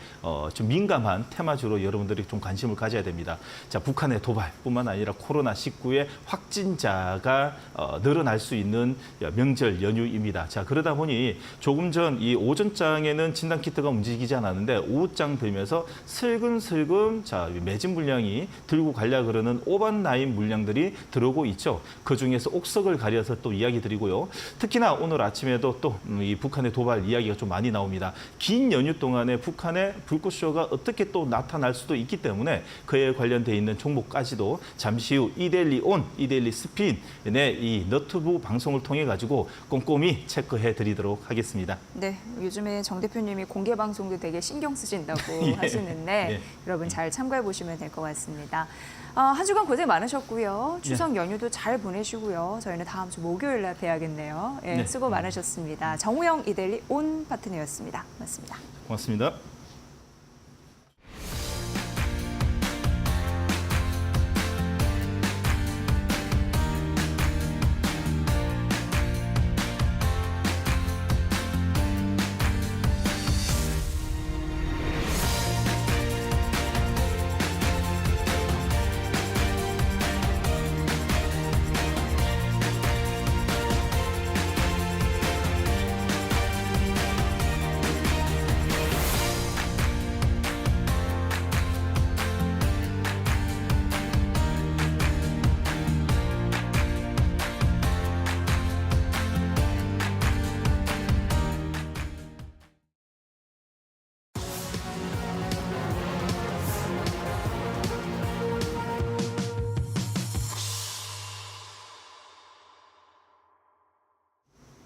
좀 민감한 테마주로 여러분들이 좀 관심을 가져야 됩니다. 자, 북한의 도발뿐만 아니라 코로나19의 확진자가 늘어날 수 있는 명절 연휴입니다. 자, 그러다 보니 조금 전 이 오전장에는 진단 키트가 움직이지 않았는데 오후장 되면서 슬금슬금 자, 매진 물량이 들고 가려 그러는 오반라인 물량들이 들어오고 있죠. 그 중에서 옥석을 가려서 또 이야기 드리고요. 특히나 오늘 아침에도 또 이 북한의 도발 이야기가 좀 많이 나옵니다. 긴 연휴 동안에 북한의 불꽃쇼가 어떻게 또 나타날 수도 있기 때문에 그에 관련돼 있는 종목까지도 잠시 후 이데일리 온, 이데일리 스핀의 이 너튜브 방송을 통해 가지고 꼼꼼히 체크해 드리도록 하겠습니다. 네, 요즘에 정 대표님이 공개 방송도 되게 신경 쓰신다고 예. 하시는데 예. 여러분 잘 참고해 보시면 될 것 같습니다. 한 주간 고생 많으셨고요. 추석 연휴도 잘 보내시고요. 저희는 다음 주 목요일 날 뵈야겠네요. 예, 네. 수고 많으셨습니다. 정우영 이데일리 온 파트너였습니다. 고맙습니다. 고맙습니다.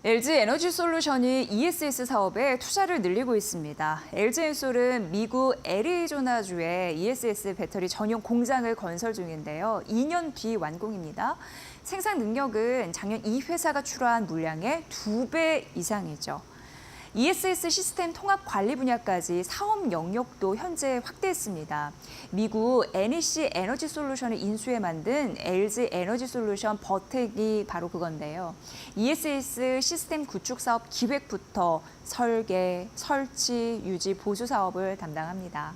LG 에너지 솔루션이 ESS 사업에 투자를 늘리고 있습니다. LG엔솔은 미국 애리조나주에 ESS 배터리 전용 공장을 건설 중인데요. 2년 뒤 완공입니다. 생산 능력은 작년 이 회사가 출하한 물량의 2배 이상이죠. ESS 시스템 통합 관리 분야까지 사업 영역도 현재 확대했습니다. 미국 NEC 에너지 솔루션을 인수해 만든 LG 에너지 솔루션 버텍이 바로 그건데요. ESS 시스템 구축 사업 기획부터 설계, 설치, 유지, 보수 사업을 담당합니다.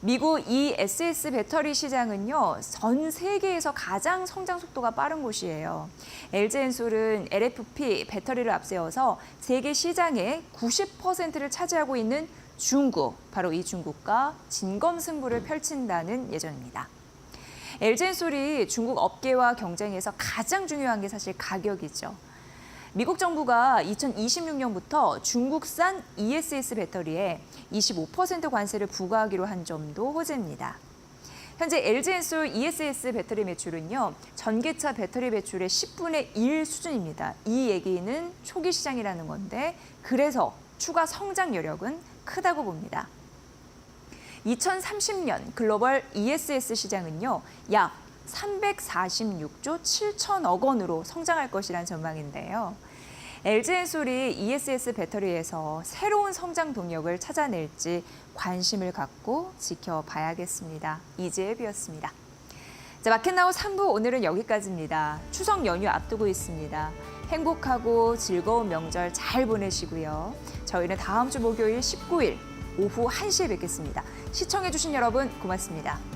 미국 ESS 배터리 시장은요, 전 세계에서 가장 성장 속도가 빠른 곳이에요. LG엔솔은 LFP 배터리를 앞세워서 세계 시장의 90%를 차지하고 있는 중국, 바로 이 중국과 진검승부를 펼친다는 예정입니다. LG엔솔이 중국 업계와 경쟁에서 가장 중요한 게 사실 가격이죠. 미국 정부가 2026년부터 중국산 ESS 배터리에 25% 관세를 부과하기로 한 점도 호재입니다. 현재 LG엔솔 ESS 배터리 매출은요, 전기차 배터리 매출의 10분의 1 수준입니다. 이 얘기는 초기 시장이라는 건데, 그래서 추가 성장 여력은 크다고 봅니다. 2030년 글로벌 ESS 시장은요, 약 346조 7천억 원으로 성장할 것이란 전망인데요. LG엔솔이 ESS 배터리에서 새로운 성장 동력을 찾아낼지 관심을 갖고 지켜봐야겠습니다. 이재엽이었습니다. 자, 마켓나우 3부 오늘은 여기까지입니다. 추석 연휴 앞두고 있습니다. 행복하고 즐거운 명절 잘 보내시고요. 저희는 다음 주 목요일 19일 오후 1시에 뵙겠습니다. 시청해주신 여러분 고맙습니다.